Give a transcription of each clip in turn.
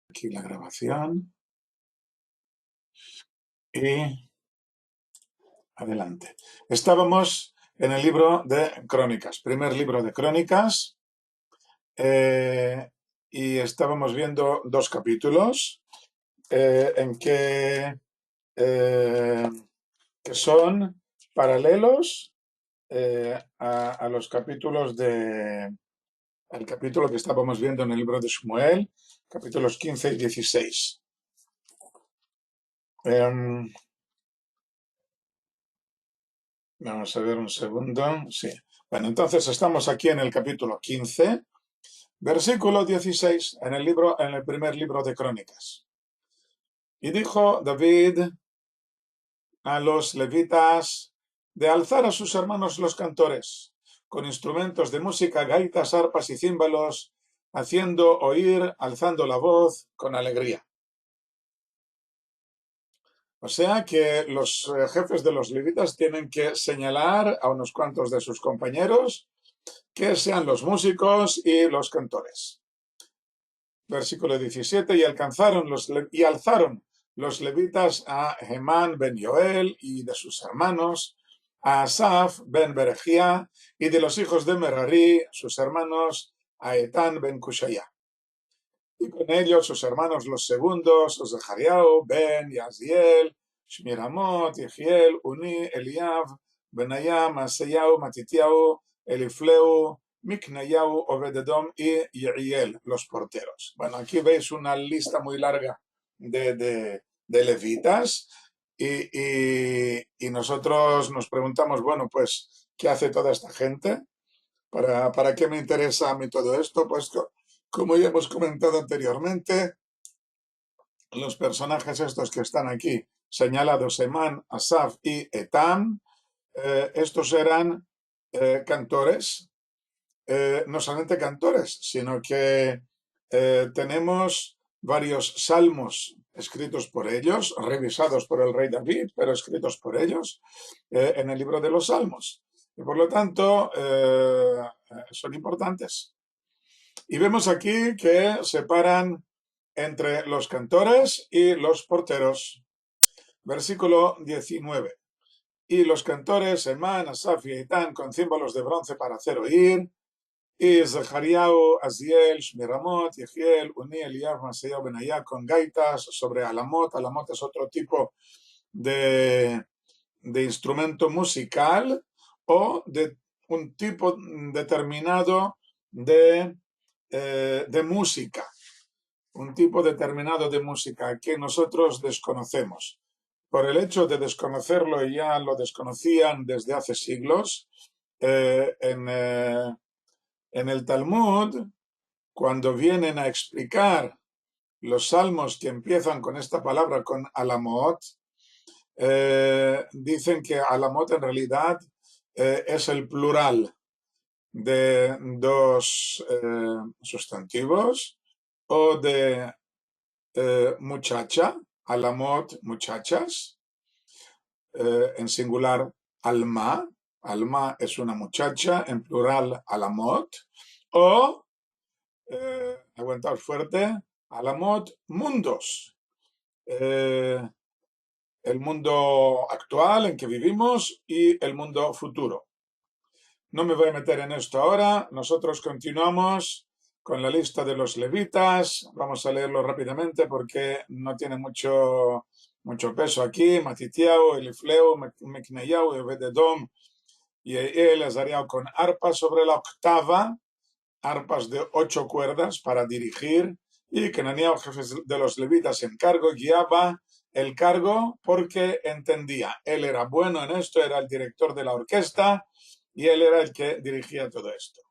Aquí la grabación y adelante. Estábamos en el libro de Crónicas, primer libro de Crónicas, y estábamos viendo dos capítulos eh, que son paralelos a los capítulos al capítulo que estábamos viendo en el libro de Shmuel, capítulos 15 y 16. Vamos a ver un segundo. Sí. Bueno, entonces estamos aquí en el capítulo 15, versículo 16, en el primer libro de Crónicas. Y dijo David a los levitas de alzar a sus hermanos los cantores, con instrumentos de música, gaitas, arpas y címbalos, haciendo oír, alzando la voz con alegría. O sea que los jefes de los levitas tienen que señalar a unos cuantos de sus compañeros que sean los músicos y los cantores. Versículo 17, y alzaron los levitas a Hemán ben Yoel y de sus hermanos, a Asaf ben Berejía y de los hijos de Merari, sus hermanos, a Etán ben Cushaya. Y con ellos sus hermanos los segundos, Zechariah ben Yaziel, Shmiramot, Yehiel, Uni, Eliab, Benayah, Maaseyahu, Matitiahu, Elifleu, Miknayahu, Obededom y Yehiel, los porteros. Bueno, aquí veis una lista muy larga de levitas y nosotros nos preguntamos, bueno, pues, ¿qué hace toda esta gente? ¿Para qué me interesa a mí todo esto? Pues como ya hemos comentado anteriormente, los personajes estos que están aquí señalados, Emán, Asaf y Etam, estos eran cantores, no solamente cantores, sino que tenemos varios salmos escritos por ellos, revisados por el rey David, pero escritos por ellos en el libro de los salmos. Y por lo tanto, son importantes. Y vemos aquí que separan entre los cantores y los porteros. Versículo 19. Y los cantores, Emán, Asaf y Etán, con címbalos de bronce para hacer oír, y Zechariah, Aziel, Shmiramot, Yehiel, Uni, Eliab, Maaseyahu, Benayah, con gaitas sobre alamot. Alamot es otro tipo de instrumento musical o de un tipo determinado de música, un tipo determinado de música que nosotros desconocemos. Por el hecho de desconocerlo, y ya lo desconocían desde hace siglos, en el Talmud, cuando vienen a explicar los salmos que empiezan con esta palabra, con alamot, dicen que alamot en realidad es el plural de dos sustantivos o de muchacha, alamot, muchachas, en singular alma, alma es una muchacha, en plural alamot, o, aguantar fuerte, alamot, mundos, el mundo actual en que vivimos y el mundo futuro. No me voy a meter en esto ahora, nosotros continuamos con la lista de los levitas, vamos a leerlo rápidamente porque no tiene mucho peso aquí. Matitiao, Elifleu, Mekneyau, Obededom y Azariao con arpas sobre la octava, arpas de 8 cuerdas para dirigir, y Kenaniao, jefe de los levitas en cargo, guiaba el cargo porque entendía, él era bueno en esto, era el director de la orquesta y él era el que dirigía todo esto.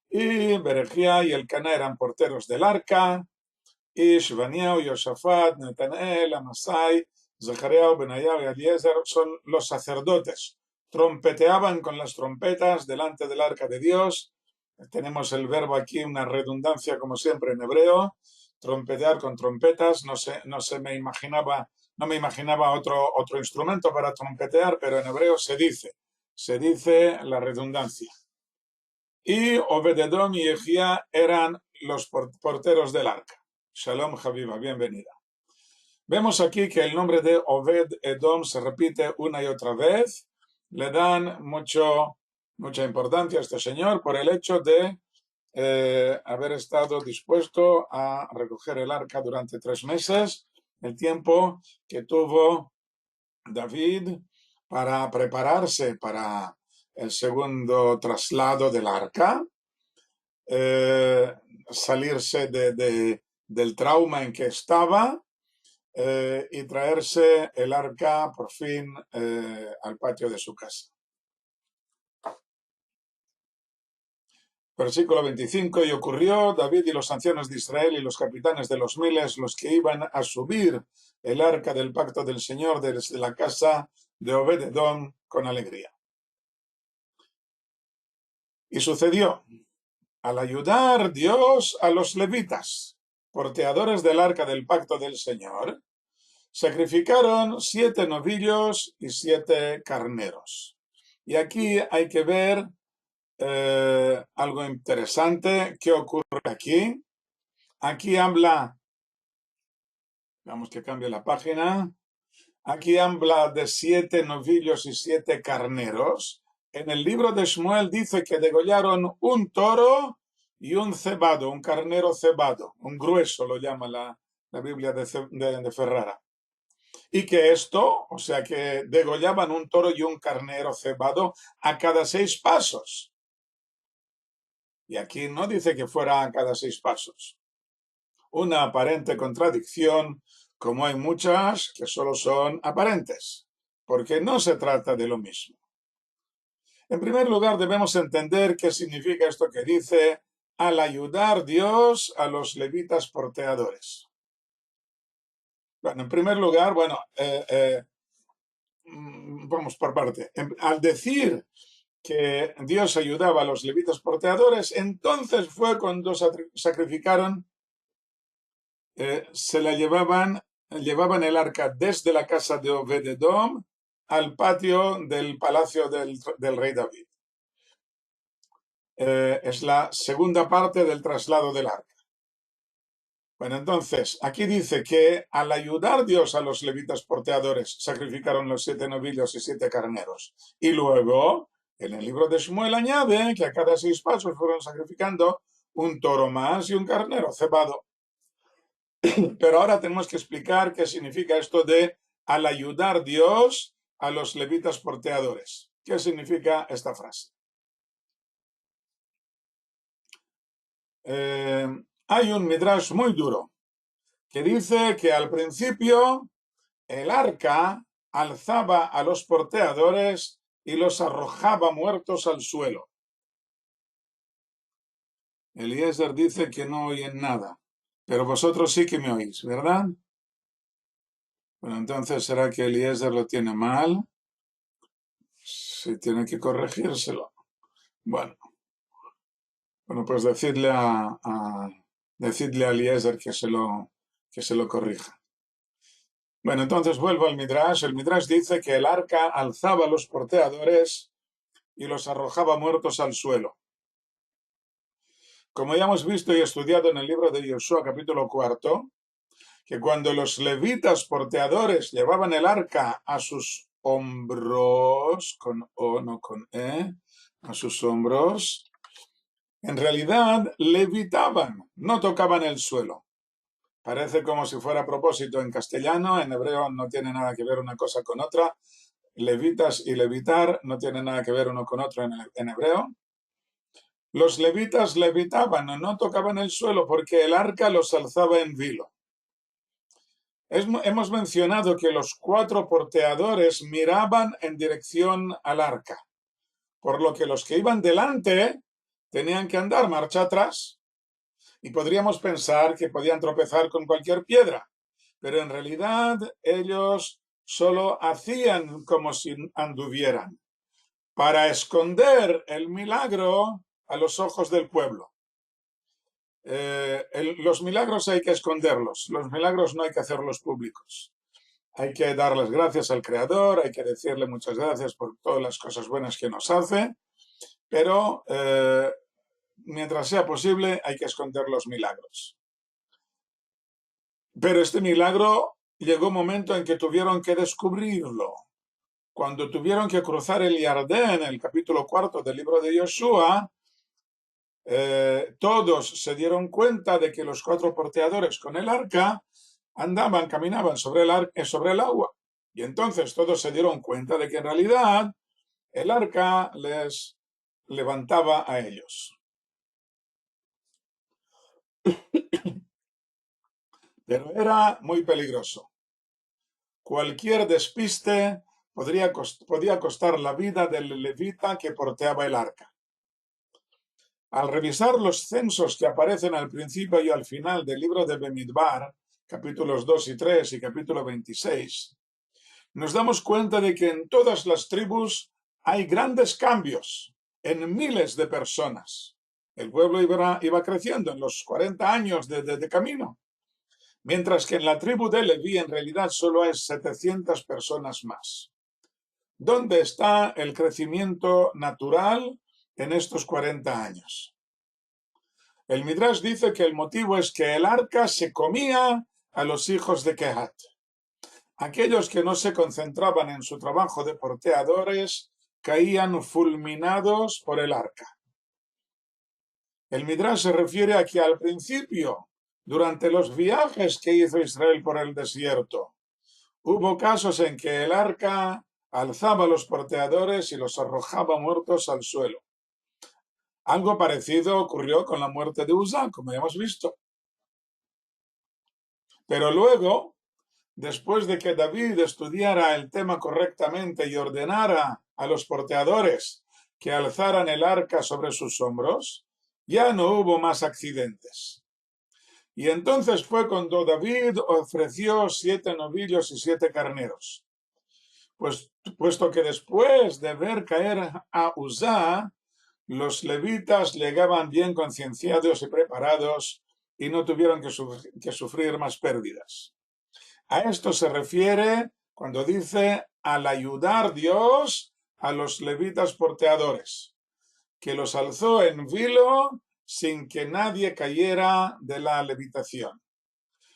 Y Berejía y Elcana eran porteros del arca, y Shebaniah, Yosafat, Netanael, Amasai, Zechariah, Benayah y Eliezer son los sacerdotes. Trompeteaban con las trompetas delante del arca de Dios. Tenemos el verbo aquí, una redundancia como siempre en hebreo, trompetear con trompetas. No me imaginaba otro instrumento para trompetear, pero en hebreo se dice la redundancia. Y Obededom y Ejía eran los porteros del arca. Shalom, Javiva, bienvenida. Vemos aquí que el nombre de Obed Edom se repite una y otra vez. Le dan mucha importancia a este señor por el hecho de haber estado dispuesto a recoger el arca durante 3 meses, el tiempo que tuvo David para prepararse para el segundo traslado del arca, salirse del trauma en que estaba y traerse el arca por fin al patio de su casa. Versículo 25, y ocurrió David y los ancianos de Israel y los capitanes de los miles, los que iban a subir el arca del pacto del Señor desde la casa de Obed-Edom con alegría. Y sucedió, al ayudar Dios a los levitas, porteadores del arca del pacto del Señor, sacrificaron 7 novillos y 7 carneros. Y aquí hay que ver algo interesante que ocurre aquí. Aquí habla, vamos que cambie la página, aquí habla de 7 novillos y 7 carneros. En el libro de Shmuel dice que degollaron un toro y un cebado, un carnero cebado, un grueso lo llama la Biblia de Ferrara. Y que esto, o sea que degollaban un toro y un carnero cebado a cada 6 pasos. Y aquí no dice que fuera a cada 6 pasos. Una aparente contradicción, como hay muchas que solo son aparentes, porque no se trata de lo mismo. En primer lugar, debemos entender qué significa esto que dice, al ayudar Dios a los levitas porteadores. Bueno, en primer lugar, vamos por parte. Al decir que Dios ayudaba a los levitas porteadores, entonces fue cuando sacrificaron, llevaban el arca desde la casa de Obed-Edom al patio del palacio del rey David. Es la segunda parte del traslado del arca. Bueno, entonces, aquí dice que al ayudar Dios a los levitas porteadores, sacrificaron los 7 novillos y 7 carneros. Y luego, en el libro de Shmuel añade que a cada 6 pasos fueron sacrificando un toro más y un carnero cebado. Pero ahora tenemos que explicar qué significa esto de al ayudar Dios a los levitas porteadores. ¿Qué significa esta frase? Hay un midrash muy duro que dice que al principio el arca alzaba a los porteadores y los arrojaba muertos al suelo. Eliezer dice que no oyen nada, pero vosotros sí que me oís, ¿verdad? Bueno, entonces ¿será que Eliezer lo tiene mal? Sí, tiene que corregírselo. Bueno, pues decidle a Eliezer que se lo corrija. Bueno, entonces vuelvo al Midrash. El Midrash dice que el arca alzaba a los porteadores y los arrojaba muertos al suelo. Como ya hemos visto y estudiado en el libro de Yoshua, capítulo 4, que cuando los levitas porteadores llevaban el arca a sus hombros, con O, no con E, a sus hombros, en realidad levitaban, no tocaban el suelo. Parece como si fuera a propósito en castellano, en hebreo no tiene nada que ver una cosa con otra. Levitas y levitar no tienen nada que ver uno con otro en hebreo. Los levitas levitaban, no tocaban el suelo porque el arca los alzaba en vilo. Hemos mencionado que los 4 porteadores miraban en dirección al arca, por lo que los que iban delante tenían que andar marcha atrás. Y podríamos pensar que podían tropezar con cualquier piedra, pero en realidad ellos solo hacían como si anduvieran, para esconder el milagro a los ojos del pueblo. Los milagros hay que esconderlos, los milagros no hay que hacerlos públicos. Hay que darles gracias al Creador, hay que decirle muchas gracias por todas las cosas buenas que nos hace, pero mientras sea posible hay que esconder los milagros. Pero este milagro llegó un momento en que tuvieron que descubrirlo. Cuando tuvieron que cruzar el Jardín, el capítulo 4 del libro de Yoshua, todos se dieron cuenta de que los 4 porteadores con el arca caminaban sobre el agua. Y entonces todos se dieron cuenta de que en realidad el arca les levantaba a ellos. Pero era muy peligroso. Cualquier despiste podía costar la vida del levita que porteaba el arca. Al revisar los censos que aparecen al principio y al final del libro de Bemidbar, capítulos 2 y 3 y capítulo 26, nos damos cuenta de que en todas las tribus hay grandes cambios en miles de personas. El pueblo iba creciendo en los 40 años de camino, mientras que en la tribu de Leví en realidad solo hay 700 personas más. ¿Dónde está el crecimiento natural en estos 40 años? El Midrash dice que el motivo es que el arca se comía a los hijos de Kehat. Aquellos que no se concentraban en su trabajo de porteadores caían fulminados por el arca. El Midrash se refiere a que al principio, durante los viajes que hizo Israel por el desierto, hubo casos en que el arca alzaba a los porteadores y los arrojaba muertos al suelo. Algo parecido ocurrió con la muerte de Uzá, como ya hemos visto. Pero luego, después de que David estudiara el tema correctamente y ordenara a los porteadores que alzaran el arca sobre sus hombros, ya no hubo más accidentes. Y entonces fue cuando David ofreció 7 novillos y 7 carneros. Puesto que después de ver caer a Uzá, los levitas llegaban bien concienciados y preparados y no tuvieron que sufrir más pérdidas. A esto se refiere cuando dice al ayudar Dios a los levitas porteadores, que los alzó en vilo sin que nadie cayera de la levitación.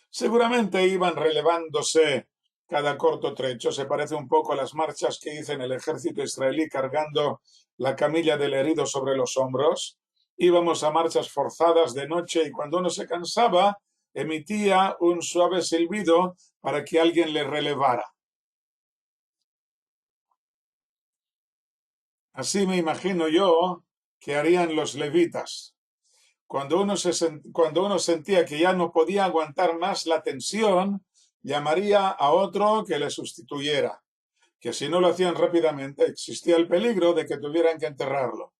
Seguramente iban relevándose cada corto trecho, se parece un poco a las marchas que hizo en el ejército israelí cargando la camilla del herido sobre los hombros. Íbamos a marchas forzadas de noche y cuando uno se cansaba, emitía un suave silbido para que alguien le relevara. Así me imagino yo que harían los levitas. Cuando uno sentía que ya no podía aguantar más la tensión, llamaría a otro que le sustituyera, que si no lo hacían rápidamente existía el peligro de que tuvieran que enterrarlo.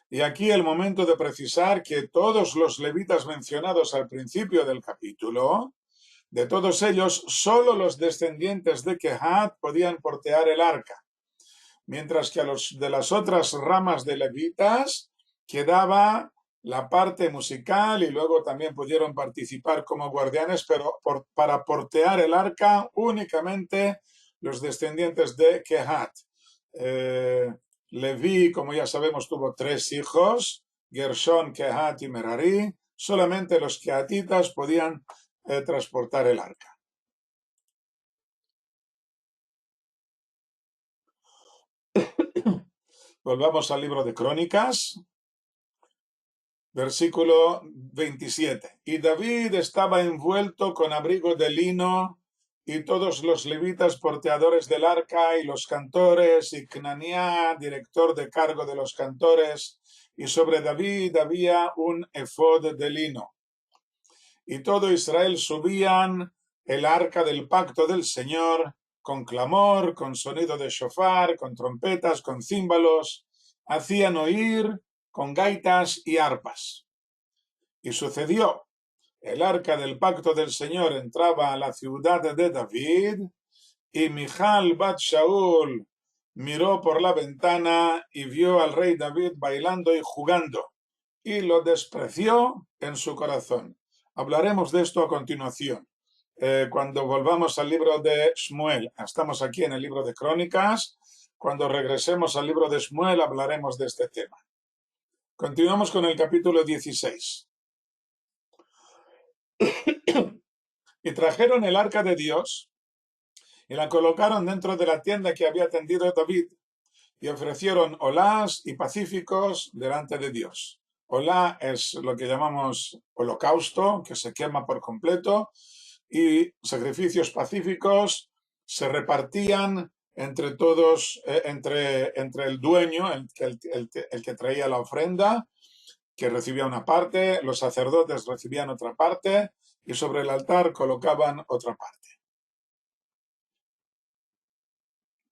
Y aquí el momento de precisar que todos los levitas mencionados al principio del capítulo, de todos ellos, solo los descendientes de Kehat podían portear el arca, mientras que a los de las otras ramas de levitas quedaba la parte musical y luego también pudieron participar como guardianes, pero para portear el arca únicamente los descendientes de Kehat. Leví, como ya sabemos, tuvo 3 hijos, Gershon, Kehat y Merari. Solamente los kehatitas podían transportar el arca. Volvamos al libro de Crónicas, versículo 27. Y David estaba envuelto con abrigo de lino, y todos los levitas porteadores del arca, y los cantores, y Cnaniá, director de cargo de los cantores, y sobre David había un efod de lino. Y todo Israel subían el arca del pacto del Señor, con clamor, con sonido de shofar, con trompetas, con címbalos, hacían oír con gaitas y arpas. Y sucedió, el arca del pacto del Señor entraba a la ciudad de David, y Michal bat Shaul miró por la ventana y vio al rey David bailando y jugando, y lo despreció en su corazón. Hablaremos de esto a continuación. Cuando volvamos al libro de Shmuel, estamos aquí en el libro de Crónicas, cuando regresemos al libro de Shmuel hablaremos de este tema. Continuamos con el capítulo 16. Y trajeron el arca de Dios y la colocaron dentro de la tienda que había tendido David y ofrecieron olás y pacíficos delante de Dios. Olá es lo que llamamos holocausto, que se quema por completo, y sacrificios pacíficos se repartían entre todos, entre el dueño, el que traía la ofrenda, que recibía una parte, los sacerdotes recibían otra parte y sobre el altar colocaban otra parte.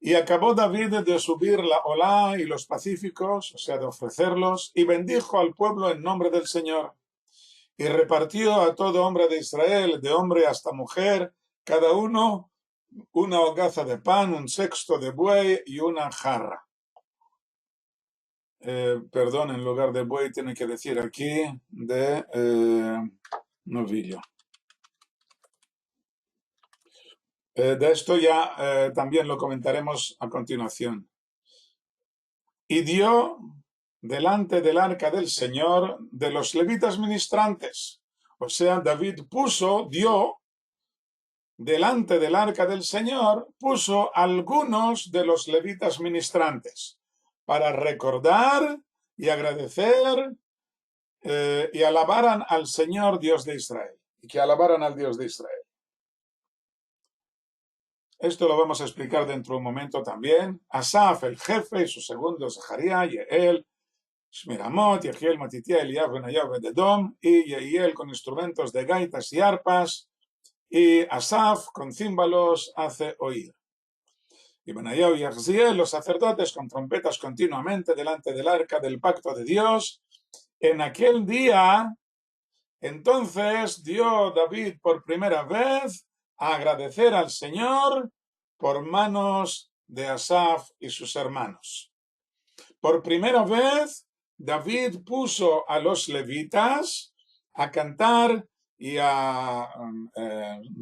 Y acabó David de subir la olá y los pacíficos, o sea, de ofrecerlos, y bendijo al pueblo en nombre del Señor. Y repartió a todo hombre de Israel, de hombre hasta mujer, cada uno una hogaza de pan, un sexto de buey y una jarra. Perdón, en lugar de buey tiene que decir aquí de novillo. De esto ya también lo comentaremos a continuación. Y dio delante del arca del Señor de los levitas ministrantes. O sea, David dio delante del arca del Señor, puso algunos de los levitas ministrantes para recordar y agradecer y alabaran al Señor Dios de Israel. Y que alabaran al Dios de Israel. Esto lo vamos a explicar dentro de un momento también. Asaf, el jefe, y sus segundos, Zaharía, Yehel, Shmiramot, Yehiel, Matitía, Eliab, Benayahu, Bededom, y Yehiel con instrumentos de gaitas y arpas, y Asaf con címbalos hace oír. Y Benayahu y Ahziel, los sacerdotes, con trompetas continuamente delante del arca del pacto de Dios. En aquel día, entonces, dio David por primera vez a agradecer al Señor por manos de Asaf y sus hermanos. Por primera vez, David puso a los levitas a cantar y a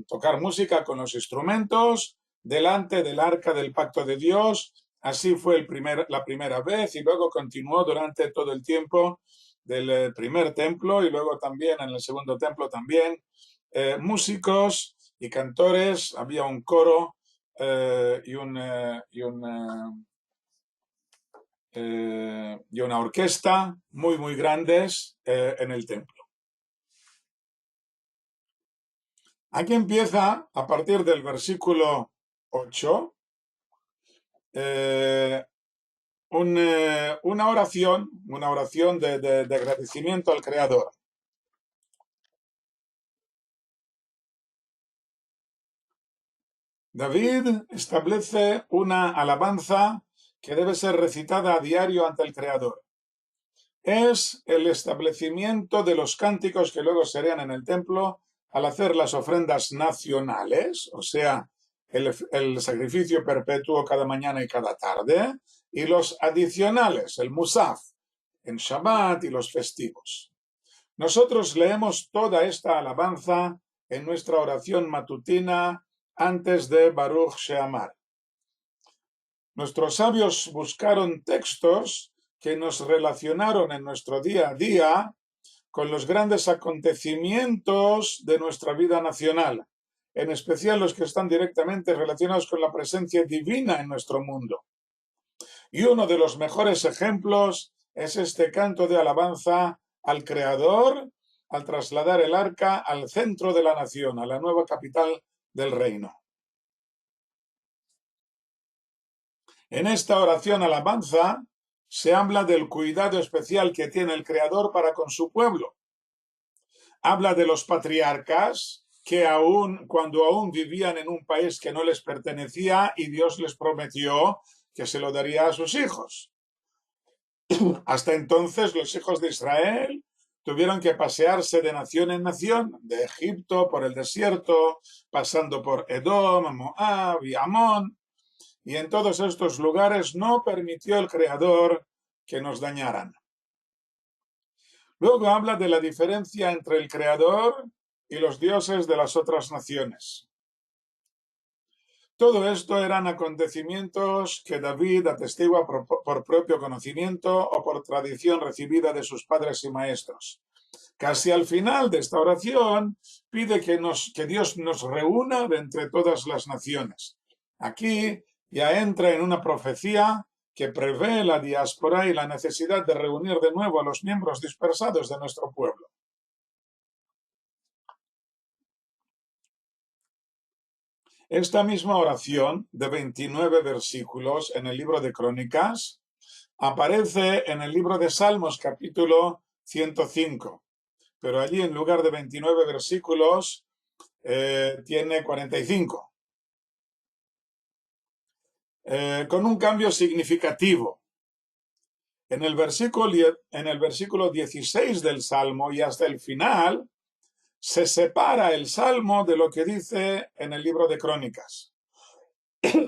tocar música con los instrumentos delante del arca del pacto de Dios. Así fue la primera vez y luego continuó durante todo el tiempo del primer templo y luego también en el segundo templo también músicos y cantores, había un coro y una orquesta muy grandes en el templo. Aquí empieza, a partir del versículo 8, una oración de agradecimiento al Creador. David establece una alabanza que debe ser recitada a diario ante el Creador. Es el establecimiento de los cánticos que luego serían en el templo al hacer las ofrendas nacionales, o sea, el sacrificio perpetuo cada mañana y cada tarde, y los adicionales, el musaf, en Shabbat y los festivos. Nosotros leemos toda esta alabanza en nuestra oración matutina antes de Baruch Sheamar. Nuestros sabios buscaron textos que nos relacionaron en nuestro día a día con los grandes acontecimientos de nuestra vida nacional, en especial los que están directamente relacionados con la presencia divina en nuestro mundo. Y uno de los mejores ejemplos es este canto de alabanza al Creador al trasladar el arca al centro de la nación, a la nueva capital del reino. En esta oración alabanza se habla del cuidado especial que tiene el Creador para con su pueblo. Habla de los patriarcas que cuando aún vivían en un país que no les pertenecía y Dios les prometió que se lo daría a sus hijos. Hasta entonces los hijos de Israel tuvieron que pasearse de nación en nación, de Egipto por el desierto, pasando por Edom, Moab y Amón, y en todos estos lugares no permitió el Creador que nos dañaran. Luego habla de la diferencia entre el Creador y los dioses de las otras naciones. Todo esto eran acontecimientos que David atestigua por propio conocimiento o por tradición recibida de sus padres y maestros. Casi al final de esta oración pide que Dios nos reúna de entre todas las naciones. Aquí ya entra en una profecía que prevé la diáspora y la necesidad de reunir de nuevo a los miembros dispersados de nuestro pueblo. Esta misma oración de 29 versículos en el libro de Crónicas aparece en el libro de Salmos capítulo 105, pero allí en lugar de 29 versículos tiene 45, con un cambio significativo. En el versículo 16 del Salmo y hasta el final, se separa el Salmo de lo que dice en el libro de Crónicas,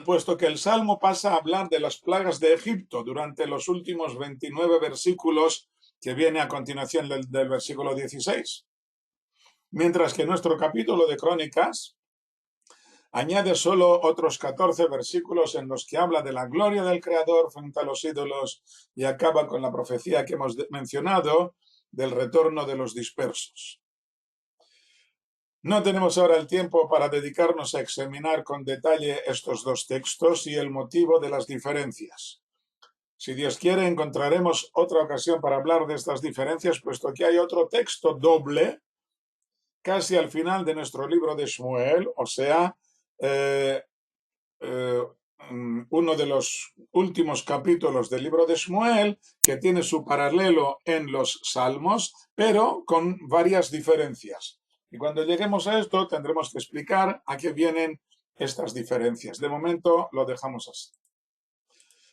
puesto que el Salmo pasa a hablar de las plagas de Egipto durante los últimos 29 versículos que viene a continuación del versículo 16. Mientras que nuestro capítulo de Crónicas añade solo otros 14 versículos en los que habla de la gloria del Creador frente a los ídolos y acaba con la profecía que hemos mencionado del retorno de los dispersos. No tenemos ahora el tiempo para dedicarnos a examinar con detalle estos dos textos y el motivo de las diferencias. Si Dios quiere, encontraremos otra ocasión para hablar de estas diferencias, puesto que hay otro texto doble casi al final de nuestro libro de Shmuel, o sea, uno de los últimos capítulos del libro de Shmuel, que tiene su paralelo en los Salmos, pero con varias diferencias. Y cuando lleguemos a esto, tendremos que explicar a qué vienen estas diferencias. De momento lo dejamos así.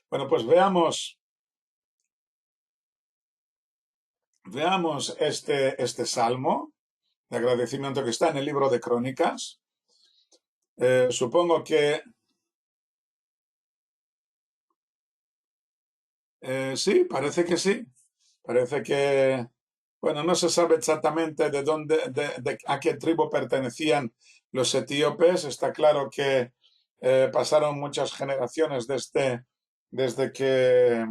Bueno, pues veamos este salmo de agradecimiento que está en el libro de Crónicas. Supongo que sí, parece que sí. Parece que, bueno, no se sabe exactamente de dónde, a qué tribu pertenecían los etíopes. Está claro que pasaron muchas generaciones desde que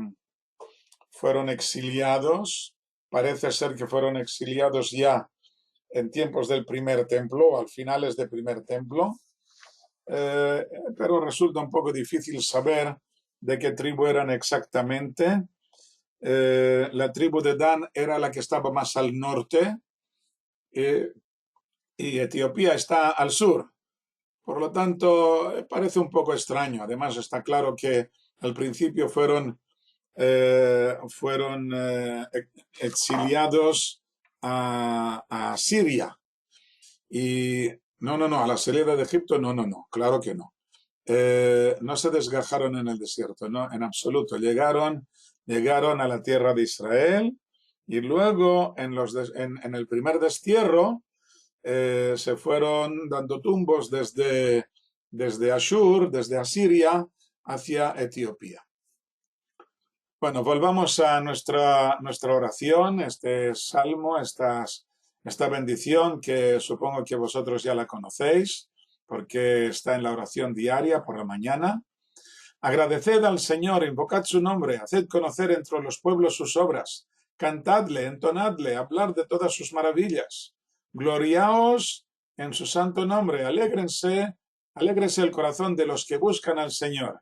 fueron exiliados. Parece ser que fueron exiliados ya en tiempos del primer templo, al finales del primer templo. Pero resulta un poco difícil saber de qué tribu eran exactamente. La tribu de Dan era la que estaba más al norte y Etiopía está al sur. Por lo tanto, parece un poco extraño. Además, está claro que al principio fueron exiliados a Siria. Y no, a la salida de Egipto, no, claro que no. No se desgajaron en el desierto, no, en absoluto. Llegaron a la tierra de Israel y luego en el primer destierro se fueron dando tumbos desde Ashur, desde Asiria, hacia Etiopía. Bueno, volvamos a nuestra oración, este salmo, esta bendición que supongo que vosotros ya la conocéis, porque está en la oración diaria por la mañana. Agradeced al Señor, invocad su nombre, haced conocer entre los pueblos sus obras, cantadle, entonadle, hablar de todas sus maravillas. Gloriaos en su santo nombre, alégrese el corazón de los que buscan al Señor.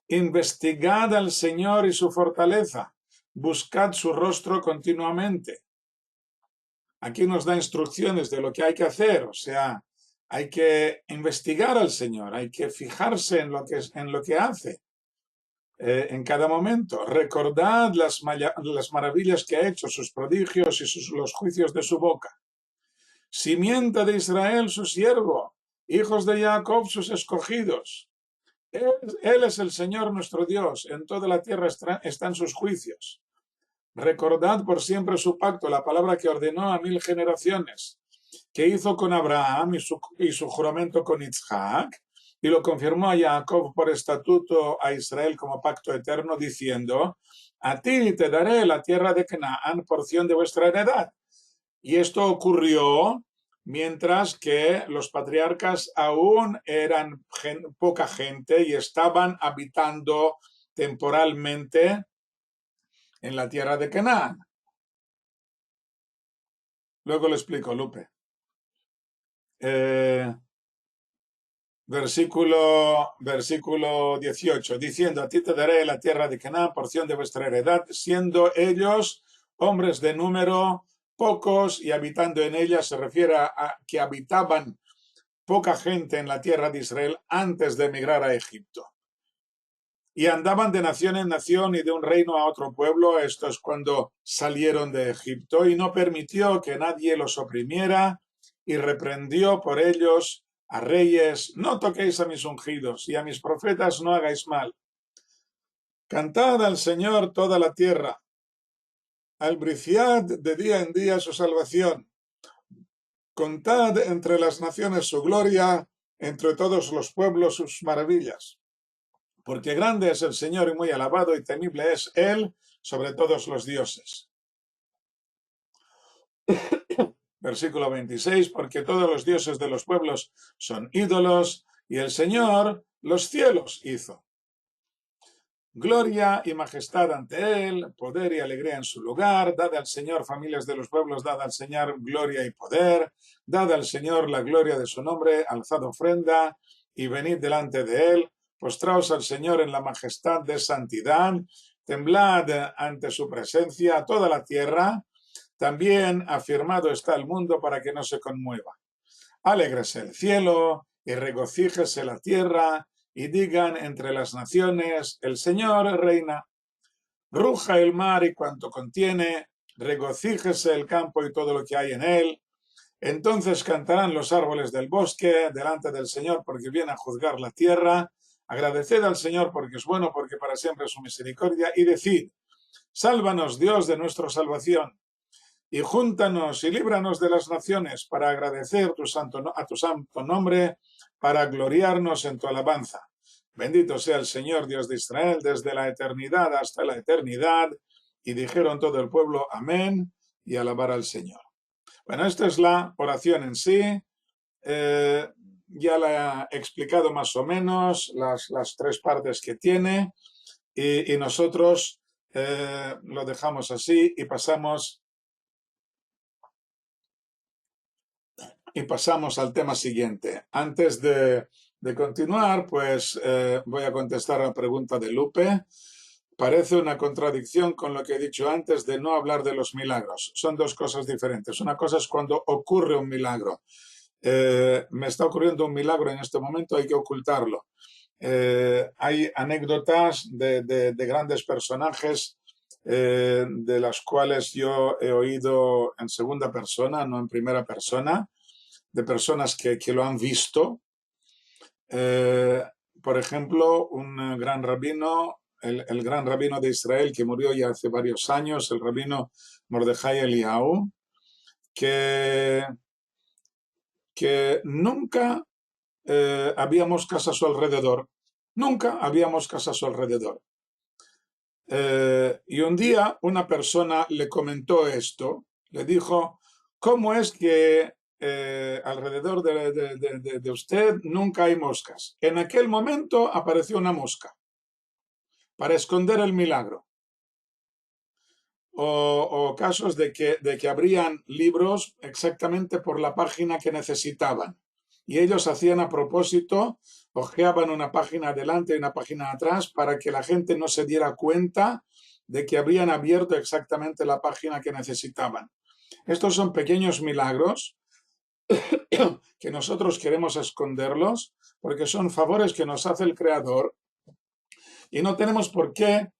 Investigad al Señor y su fortaleza, buscad su rostro continuamente. Aquí nos da instrucciones de lo que hay que hacer, o sea, hay que investigar al Señor, hay que fijarse en lo que hace en cada momento. Recordad las maravillas que ha hecho, sus prodigios y los juicios de su boca. Simiente de Israel, su siervo, hijos de Jacob, sus escogidos. Él es el Señor nuestro Dios, en toda la tierra están sus juicios. Recordad por siempre su pacto, la palabra que ordenó a 1000 generaciones, que hizo con Abraham y su juramento con Isaac, y lo confirmó a Jacob por estatuto a Israel como pacto eterno, diciendo: a ti te daré la tierra de Canaán, porción de vuestra heredad. Y esto ocurrió mientras que los patriarcas aún eran poca gente y estaban habitando temporalmente en la tierra de Canaán. Luego le explico, Lupe. Versículo 18, diciendo, a ti te daré la tierra de Canaán, porción de vuestra heredad, siendo ellos hombres de número pocos y habitando en ella, se refiere a que habitaban poca gente en la tierra de Israel antes de emigrar a Egipto. Y andaban de nación en nación y de un reino a otro pueblo, esto es cuando salieron de Egipto, y no permitió que nadie los oprimiera, y reprendió por ellos a reyes, no toquéis a mis ungidos, y a mis profetas no hagáis mal. Cantad al Señor toda la tierra, albriciad de día en día su salvación. Contad entre las naciones su gloria, entre todos los pueblos sus maravillas. Porque grande es el Señor y muy alabado y temible es Él sobre todos los dioses. Versículo 26, porque todos los dioses de los pueblos son ídolos y el Señor los cielos hizo. Gloria y majestad ante Él, poder y alegría en su lugar, dad al Señor familias de los pueblos, dad al Señor gloria y poder, dad al Señor la gloria de su nombre, alzad ofrenda y venid delante de Él, postraos al Señor en la majestad de santidad, temblad ante su presencia toda la tierra, también afirmado está el mundo para que no se conmueva. Alégrese el cielo y regocíjese la tierra, y digan entre las naciones, el Señor reina. Ruja el mar y cuanto contiene, regocíjese el campo y todo lo que hay en él. Entonces cantarán los árboles del bosque delante del Señor porque viene a juzgar la tierra. Agradeced al Señor porque es bueno, porque para siempre es su misericordia. Y decid, sálvanos Dios de nuestra salvación y júntanos y líbranos de las naciones para agradecer a tu santo nombre, para gloriarnos en tu alabanza. Bendito sea el Señor Dios de Israel desde la eternidad hasta la eternidad. Y dijeron todo el pueblo, amén, y alabar al Señor. Bueno, esta es la oración en sí. Ya la he explicado más o menos, las tres partes que tiene, y nosotros lo dejamos así y pasamos al tema siguiente. Antes de continuar, pues voy a contestar a la pregunta de Lupe. Parece una contradicción con lo que he dicho antes de no hablar de los milagros. Son dos cosas diferentes. Una cosa es cuando ocurre un milagro. Me está ocurriendo un milagro en este momento, hay que ocultarlo. Hay anécdotas de grandes personajes de las cuales yo he oído en segunda persona, no en primera persona, de personas que lo han visto. Por ejemplo, un gran rabino, el gran rabino de Israel que murió ya hace varios años, el rabino Mordejai Eliyahu, que nunca había moscas a su alrededor. Nunca había moscas a su alrededor. Y un día una persona le comentó esto, le dijo, ¿cómo es que alrededor de usted nunca hay moscas? En aquel momento apareció una mosca para esconder el milagro. O casos de que abrían libros exactamente por la página que necesitaban. Y ellos hacían a propósito, hojeaban una página adelante y una página atrás para que la gente no se diera cuenta de que habían abierto exactamente la página que necesitaban. Estos son pequeños milagros que nosotros queremos esconderlos porque son favores que nos hace el Creador y no tenemos por qué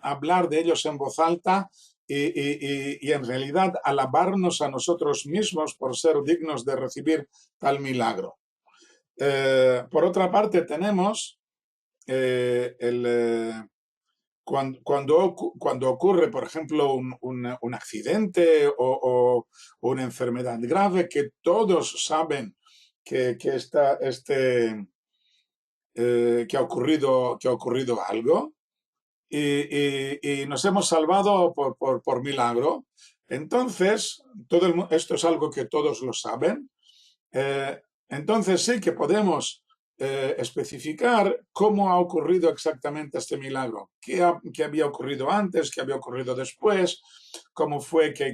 hablar de ellos en voz alta y en realidad alabarnos a nosotros mismos por ser dignos de recibir tal milagro. Por otra parte, tenemos cuando ocurre, por ejemplo, un accidente o una enfermedad grave, que todos saben que ha ocurrido algo y nos hemos salvado por milagro. Entonces, esto es algo que todos lo saben. Entonces sí que podemos especificar cómo ha ocurrido exactamente este milagro, qué había ocurrido antes, qué había ocurrido después, cómo fue que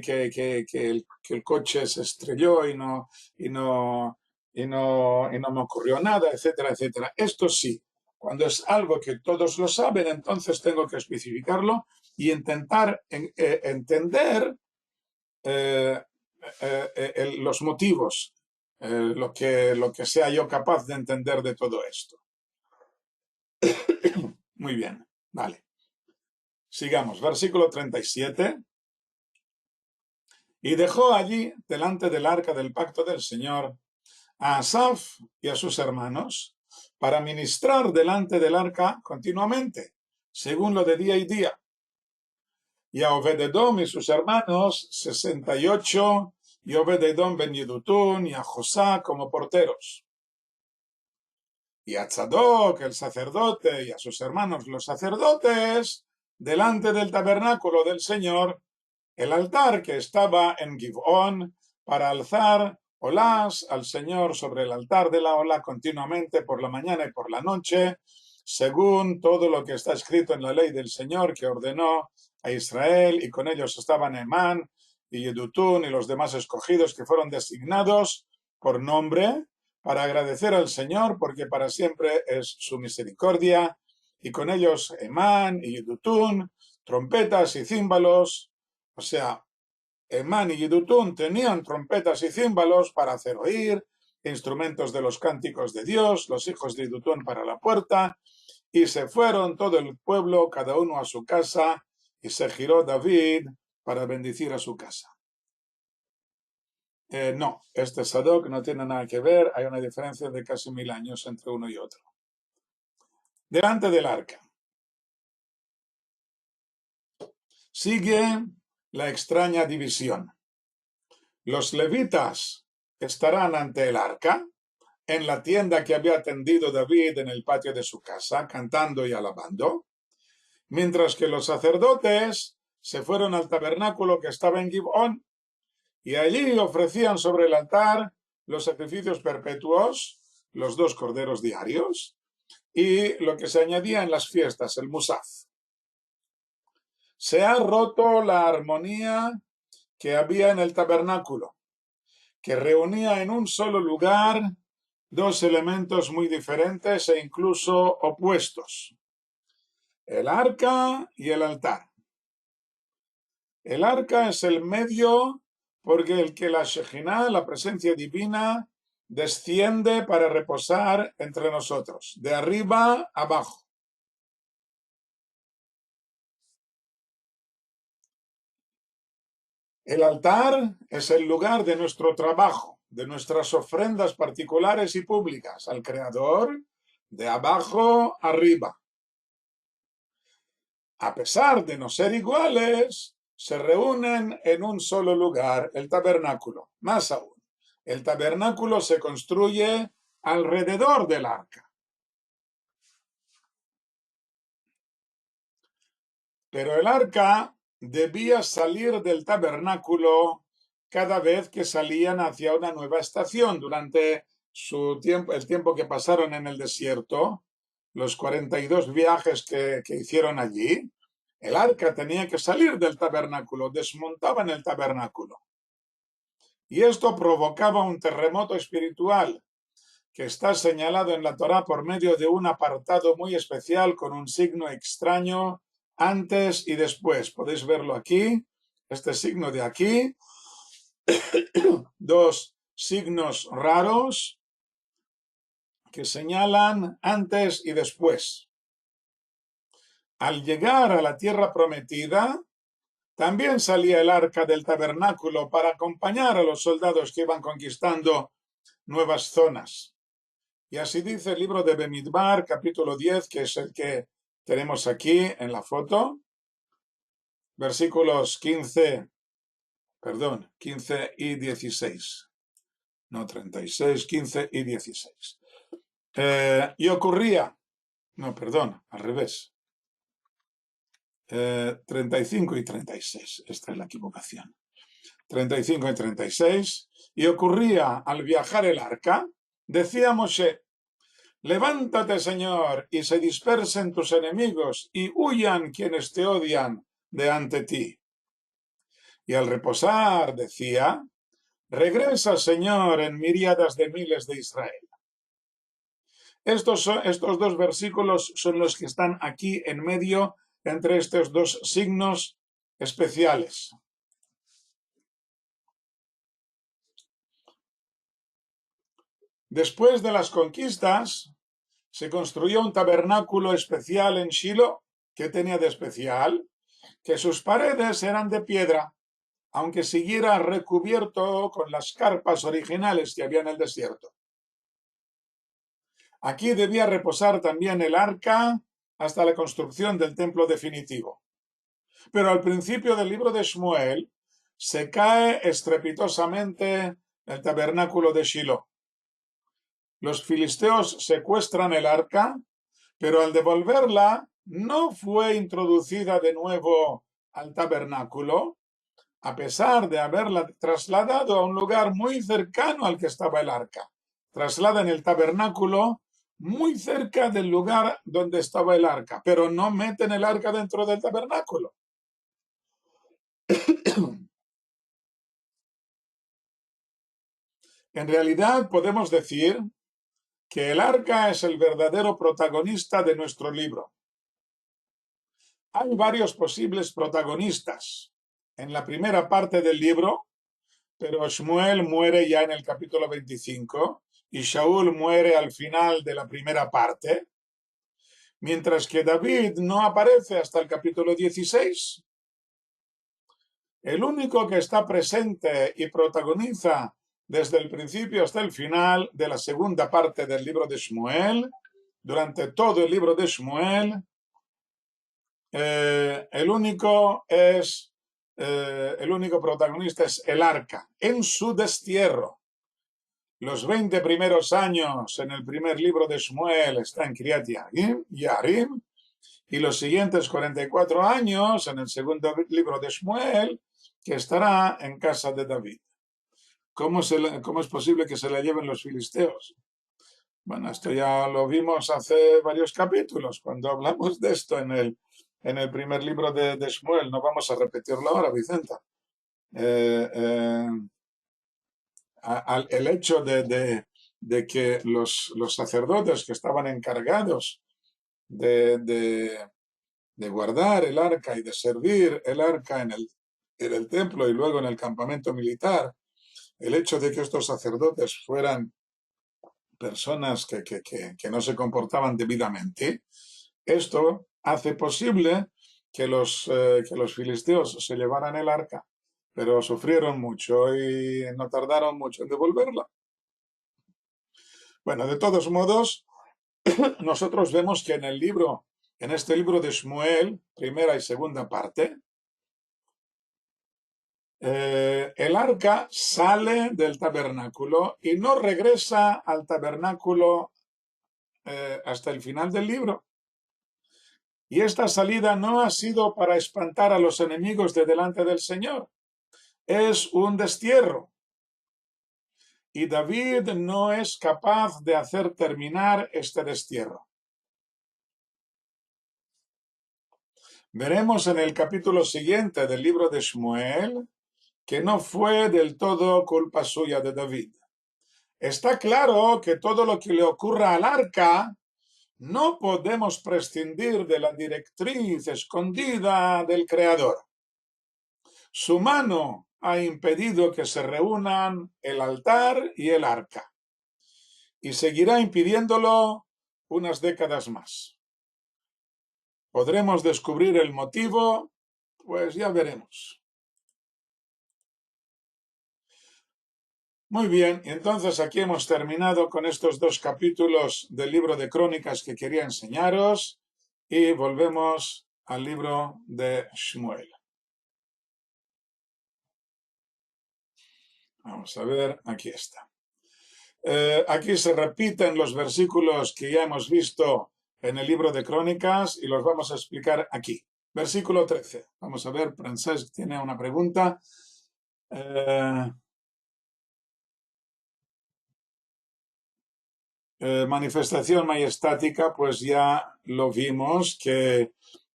el coche se estrelló y no, y no me ocurrió nada, etcétera, etcétera. Esto sí, cuando es algo que todos lo saben, entonces tengo que especificarlo y intentar entender eh, los motivos, lo que sea yo capaz de entender de todo esto. Muy bien, vale. Sigamos, versículo 37. Y dejó allí, delante del arca del pacto del Señor, a Asaf y a sus hermanos, para ministrar delante del arca continuamente, según lo de día y día. Y a Obed-Edom y sus hermanos, 68, y Obed-Edom ben Yedutún, y a Josá como porteros. Y a Tzadok, el sacerdote, y a sus hermanos los sacerdotes, delante del tabernáculo del Señor, el altar que estaba en Givón, para alzar olás al Señor sobre el altar de la ola continuamente por la mañana y por la noche, según todo lo que está escrito en la ley del Señor que ordenó a Israel, y con ellos estaban Emán y Yedutún y los demás escogidos que fueron designados por nombre, para agradecer al Señor, porque para siempre es su misericordia, y con ellos Emán y Yedutún, trompetas y címbalos. O sea, Emán y Yedutún tenían trompetas y címbalos para hacer oír, instrumentos de los cánticos de Dios, los hijos de Yedutún para la puerta, y se fueron todo el pueblo, cada uno a su casa, y se giró David para bendecir a su casa. No, este Sadoc no tiene nada que ver, hay una diferencia de casi 1000 años entre uno y otro. Delante del arca. Sigue la extraña división. Los levitas estarán ante el arca, en la tienda que había tendido David en el patio de su casa, cantando y alabando, mientras que los sacerdotes se fueron al tabernáculo que estaba en Gibón, y allí ofrecían sobre el altar los sacrificios perpetuos, los 2 corderos diarios, y lo que se añadía en las fiestas, el musaf. Se ha roto la armonía que había en el tabernáculo, que reunía en un solo lugar 2 elementos muy diferentes e incluso opuestos: el arca y el altar. El arca es el medio por el que la Shejinah, la presencia divina, desciende para reposar entre nosotros, de arriba a abajo. El altar es el lugar de nuestro trabajo, de nuestras ofrendas particulares y públicas al Creador, de abajo arriba. A pesar de no ser iguales, se reúnen en un solo lugar, el tabernáculo. Más aún, el tabernáculo se construye alrededor del arca. Pero el arca debía salir del tabernáculo cada vez que salían hacia una nueva estación durante el tiempo que pasaron en el desierto, los 42 viajes que hicieron allí. El arca tenía que salir del tabernáculo, desmontaban el tabernáculo. Y esto provocaba un terremoto espiritual que está señalado en la Torá por medio de un apartado muy especial con un signo extraño antes y después. Podéis verlo aquí, este signo de aquí, 2 signos raros que señalan antes y después. Al llegar a la tierra prometida, también salía el arca del tabernáculo para acompañar a los soldados que iban conquistando nuevas zonas. Y así dice el libro de Bemidbar, capítulo 10, que es el que tenemos aquí en la foto, versículos 15 y 16. No 36, 15 y 16. Y ocurría, no, perdón, al revés. 35 y 36, esta es la equivocación. 35 y 36. Y ocurría al viajar el arca, decía Moshe: Levántate, Señor, y se dispersen tus enemigos, y huyan quienes te odian de ante ti. Y al reposar, decía, regresa, Señor, en miríadas de miles de Israel. Estos dos versículos son los que están aquí en medio entre estos dos signos especiales. Después de las conquistas, se construyó un tabernáculo especial en Shilo. ¿Qué tenía de especial? Que sus paredes eran de piedra, aunque siguiera recubierto con las carpas originales que había en el desierto. Aquí debía reposar también el arca hasta la construcción del templo definitivo. Pero al principio del libro de Shmuel se cae estrepitosamente el tabernáculo de Shilo. Los filisteos secuestran el arca, pero al devolverla no fue introducida de nuevo al tabernáculo, a pesar de haberla trasladado a un lugar muy cercano al que estaba el arca. Trasladan el tabernáculo muy cerca del lugar donde estaba el arca, pero no meten el arca dentro del tabernáculo. En realidad podemos decir que el arca es el verdadero protagonista de nuestro libro. Hay varios posibles protagonistas en la primera parte del libro, pero Shmuel muere ya en el capítulo 25 y Shaul muere al final de la primera parte, mientras que David no aparece hasta el capítulo 16. El único que está presente y protagoniza desde el principio hasta el final de la segunda parte del libro de Shmuel, durante todo el libro de Shmuel, el único protagonista es el arca, en su destierro. Los 20 primeros años en el primer libro de Shmuel está en Kiriat Yarim, y los siguientes 44 años en el segundo libro de Shmuel, que estará en casa de David. ¿Cómo es posible que se la lleven los filisteos? Bueno, esto ya lo vimos hace varios capítulos, cuando hablamos de esto en el primer libro de Shmuel. No vamos a repetirlo ahora, Vicenta. El hecho de que los sacerdotes que estaban encargados de guardar el arca y de servir el arca en el templo y luego en el campamento militar, el hecho de que estos sacerdotes fueran personas que no se comportaban debidamente, esto hace posible que los filisteos se llevaran el arca, pero sufrieron mucho y no tardaron mucho en devolverla. Bueno, de todos modos, nosotros vemos que en este libro de Shmuel, primera y segunda parte, el arca sale del tabernáculo y no regresa al tabernáculo hasta el final del libro. Y esta salida no ha sido para espantar a los enemigos de delante del Señor. Es un destierro. Y David no es capaz de hacer terminar este destierro. Veremos en el capítulo siguiente del libro de Shmuel que no fue del todo culpa suya de David. Está claro que todo lo que le ocurra al arca, no podemos prescindir de la directriz escondida del Creador. Su mano ha impedido que se reúnan el altar y el arca, y seguirá impidiéndolo unas décadas más. ¿Podremos descubrir el motivo? Pues ya veremos. Muy bien, entonces aquí hemos terminado con estos dos capítulos del libro de Crónicas que quería enseñaros y volvemos al libro de Shmuel. Vamos a ver, aquí está. Aquí se repiten los versículos que ya hemos visto en el libro de Crónicas y los vamos a explicar aquí. Versículo 13. Vamos a ver, Francesc tiene una pregunta. manifestación majestática, pues ya lo vimos que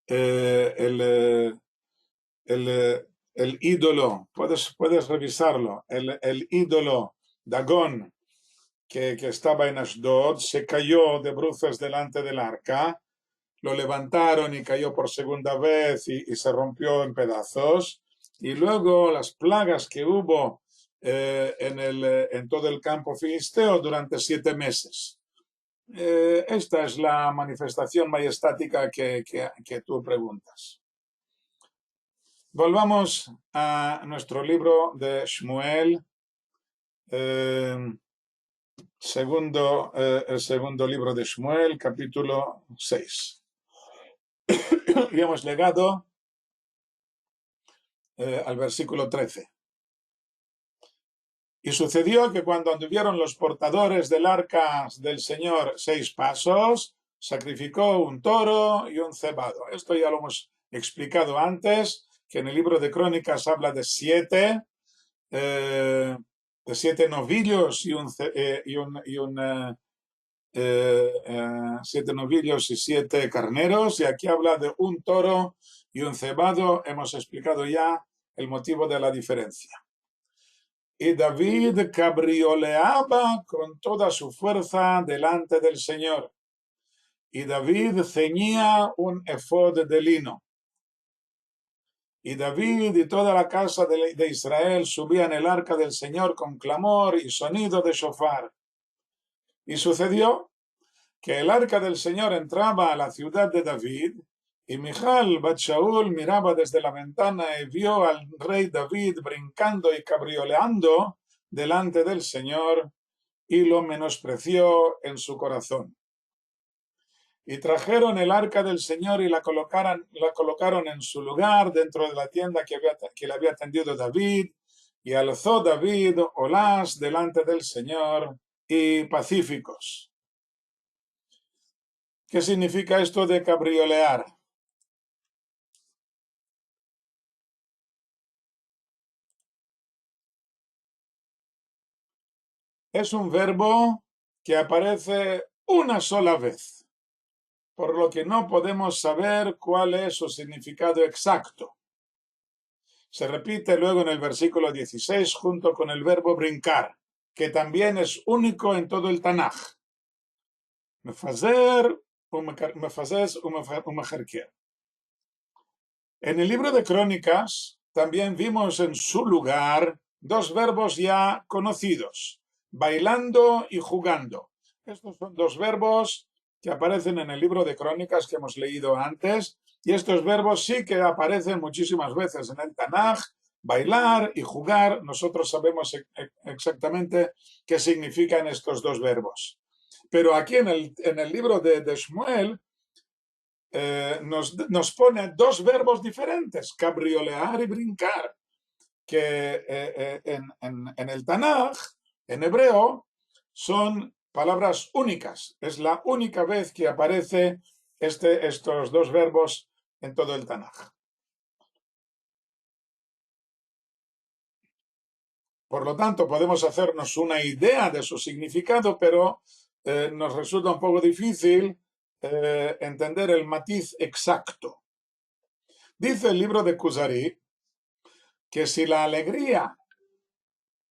el ídolo, puedes revisarlo, el ídolo Dagón que estaba en Ashdod se cayó de bruces delante del arca, lo levantaron y cayó por segunda vez y se rompió en pedazos, y luego las plagas que hubo en todo el campo filisteo durante 7 meses. Esta es la manifestación majestática que tú preguntas. Volvamos a nuestro libro de Shmuel, el segundo libro de Shmuel, capítulo 6. Y hemos llegado al versículo 13. Y sucedió que cuando anduvieron los portadores del arca del Señor 6 pasos, sacrificó un toro y un cebado. Esto ya lo hemos explicado antes, que en el libro de Crónicas habla de 7 novillos y 7 novillos y 7 carneros, y aquí habla de un toro y un cebado. Hemos explicado ya el motivo de la diferencia. Y David cabrioleaba con toda su fuerza delante del Señor. Y David ceñía un efod de lino. Y David y toda la casa de Israel subían el arca del Señor con clamor y sonido de shofar. Y sucedió que el arca del Señor entraba a la ciudad de David, y Michal bat Shaul miraba desde la ventana y vio al rey David brincando y cabrioleando delante del Señor, y lo menospreció en su corazón. Y trajeron el arca del Señor y la colocaron en su lugar dentro de la tienda que le había tendido David, y alzó David olás delante del Señor y pacíficos. ¿Qué significa esto de cabriolear? Es un verbo que aparece una sola vez, por lo que no podemos saber cuál es su significado exacto. Se repite luego en el versículo 16 junto con el verbo brincar, que también es único en todo el Tanaj. Mefazer, mefazez, umejerker. En el libro de Crónicas también vimos en su lugar 2 verbos ya conocidos, bailando y jugando. Estos son 2 verbos que aparecen en el libro de Crónicas que hemos leído antes, y estos verbos sí que aparecen muchísimas veces en el Tanaj, bailar y jugar. Nosotros sabemos exactamente qué significan estos 2 verbos. Pero aquí en el libro de Shmuel nos pone 2 verbos diferentes, cabriolear y brincar, que en el Tanaj, en hebreo, son palabras únicas. Es la única vez que aparece estos 2 verbos en todo el Tanaj. Por lo tanto, podemos hacernos una idea de su significado, pero nos resulta un poco difícil entender el matiz exacto. Dice el libro de Kuzari que si la alegría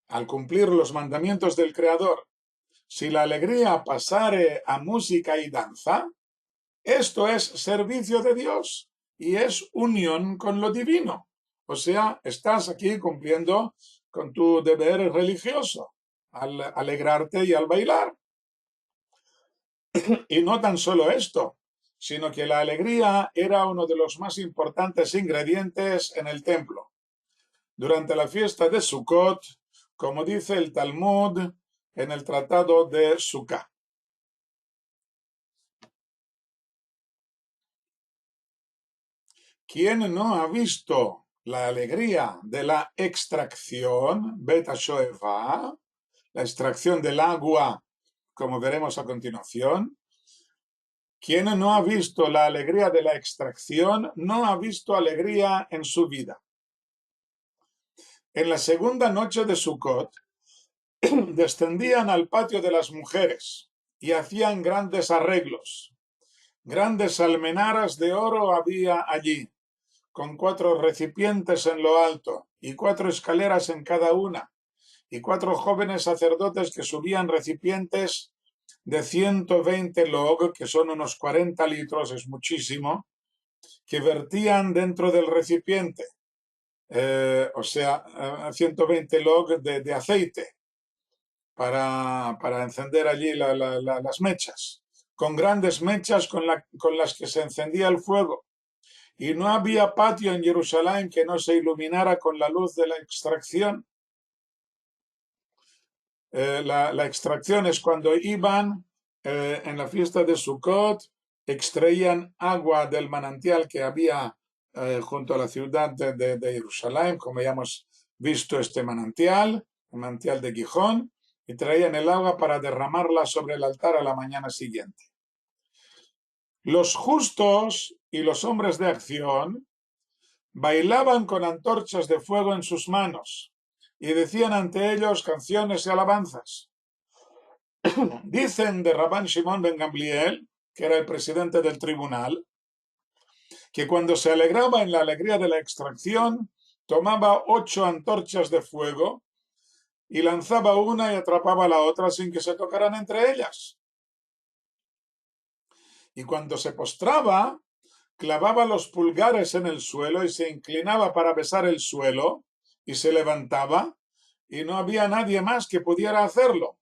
al cumplir los mandamientos del Creador, si la alegría pasare a música y danza, esto es servicio de Dios y es unión con lo divino. O sea, estás aquí cumpliendo con tu deber religioso al alegrarte y al bailar. Y no tan solo esto, sino que la alegría era uno de los más importantes ingredientes en el templo. Durante la fiesta de Sukkot, como dice el Talmud en el Tratado de Sukkah. ¿Quién no ha visto la alegría de la extracción, Beta Shoeva, la extracción del agua, como veremos a continuación? Quien no ha visto la alegría de la extracción, no ha visto alegría en su vida. En la segunda noche de Sukkot, descendían al patio de las mujeres, y hacían grandes arreglos. Grandes almenaras de oro había allí, con 4 recipientes en lo alto y 4 escaleras en cada una, y 4 jóvenes sacerdotes que subían recipientes de 120 log, que son unos 40 litros, es muchísimo, que vertían dentro del recipiente, o sea, 120 log de aceite para encender allí las mechas, con grandes mechas con las que se encendía el fuego. Y no había patio en Jerusalén que no se iluminara con la luz de la extracción. La extracción es cuando iban en la fiesta de Sukkot, extraían agua del manantial que había junto a la ciudad de Jerusalén, como ya hemos visto este manantial, el manantial de Gijón, y traían el agua para derramarla sobre el altar a la mañana siguiente. Los justos y los hombres de acción bailaban con antorchas de fuego en sus manos y decían ante ellos canciones y alabanzas. Dicen de Rabban Shimon ben Gamliel, que era el presidente del tribunal, que cuando se alegraba en la alegría de la extracción, tomaba 8 antorchas de fuego y lanzaba una y atrapaba la otra sin que se tocaran entre ellas. Y cuando se postraba, clavaba los pulgares en el suelo y se inclinaba para besar el suelo y se levantaba y no había nadie más que pudiera hacerlo.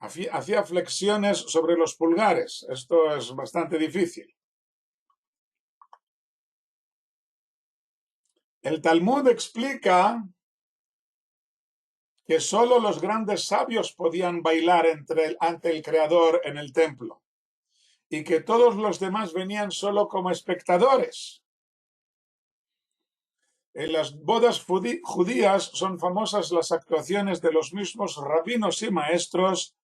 Hacía flexiones sobre los pulgares. Esto es bastante difícil. El Talmud explica que solo los grandes sabios podían bailar ante el Creador en el templo y que todos los demás venían solo como espectadores. En las bodas judías son famosas las actuaciones de los mismos rabinos y maestros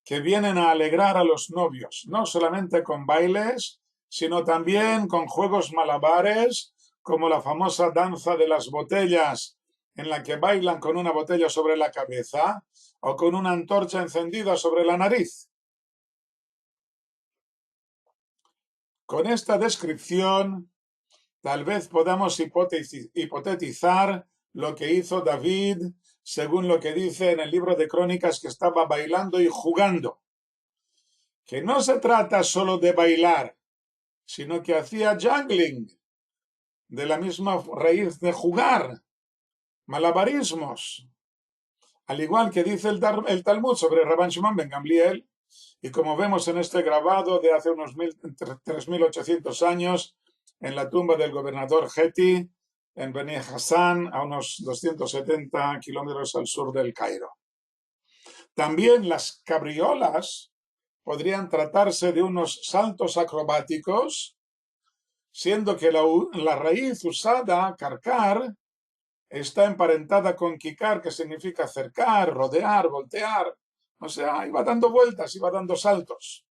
que vienen a alegrar a los novios, no solamente con bailes, sino también con juegos malabares, como la famosa danza de las botellas, en la que bailan con una botella sobre la cabeza o con una antorcha encendida sobre la nariz. Con esta descripción, tal vez podamos hipotetizar lo que hizo David, según lo que dice en el libro de Crónicas, que estaba bailando y jugando. Que no se trata solo de bailar, sino que hacía juggling, de la misma raíz de jugar, malabarismos, al igual que dice el Talmud sobre Rabban Shimon ben Gamliel, y como vemos en este grabado de hace unos 3.800 años, en la tumba del gobernador Geti, en Beni Hassan, a unos 270 kilómetros al sur del Cairo. También las cabriolas podrían tratarse de unos saltos acrobáticos, siendo que la raíz usada, carcar, está emparentada con quicar, que significa acercar, rodear, voltear. O sea, iba dando vueltas, iba dando saltos.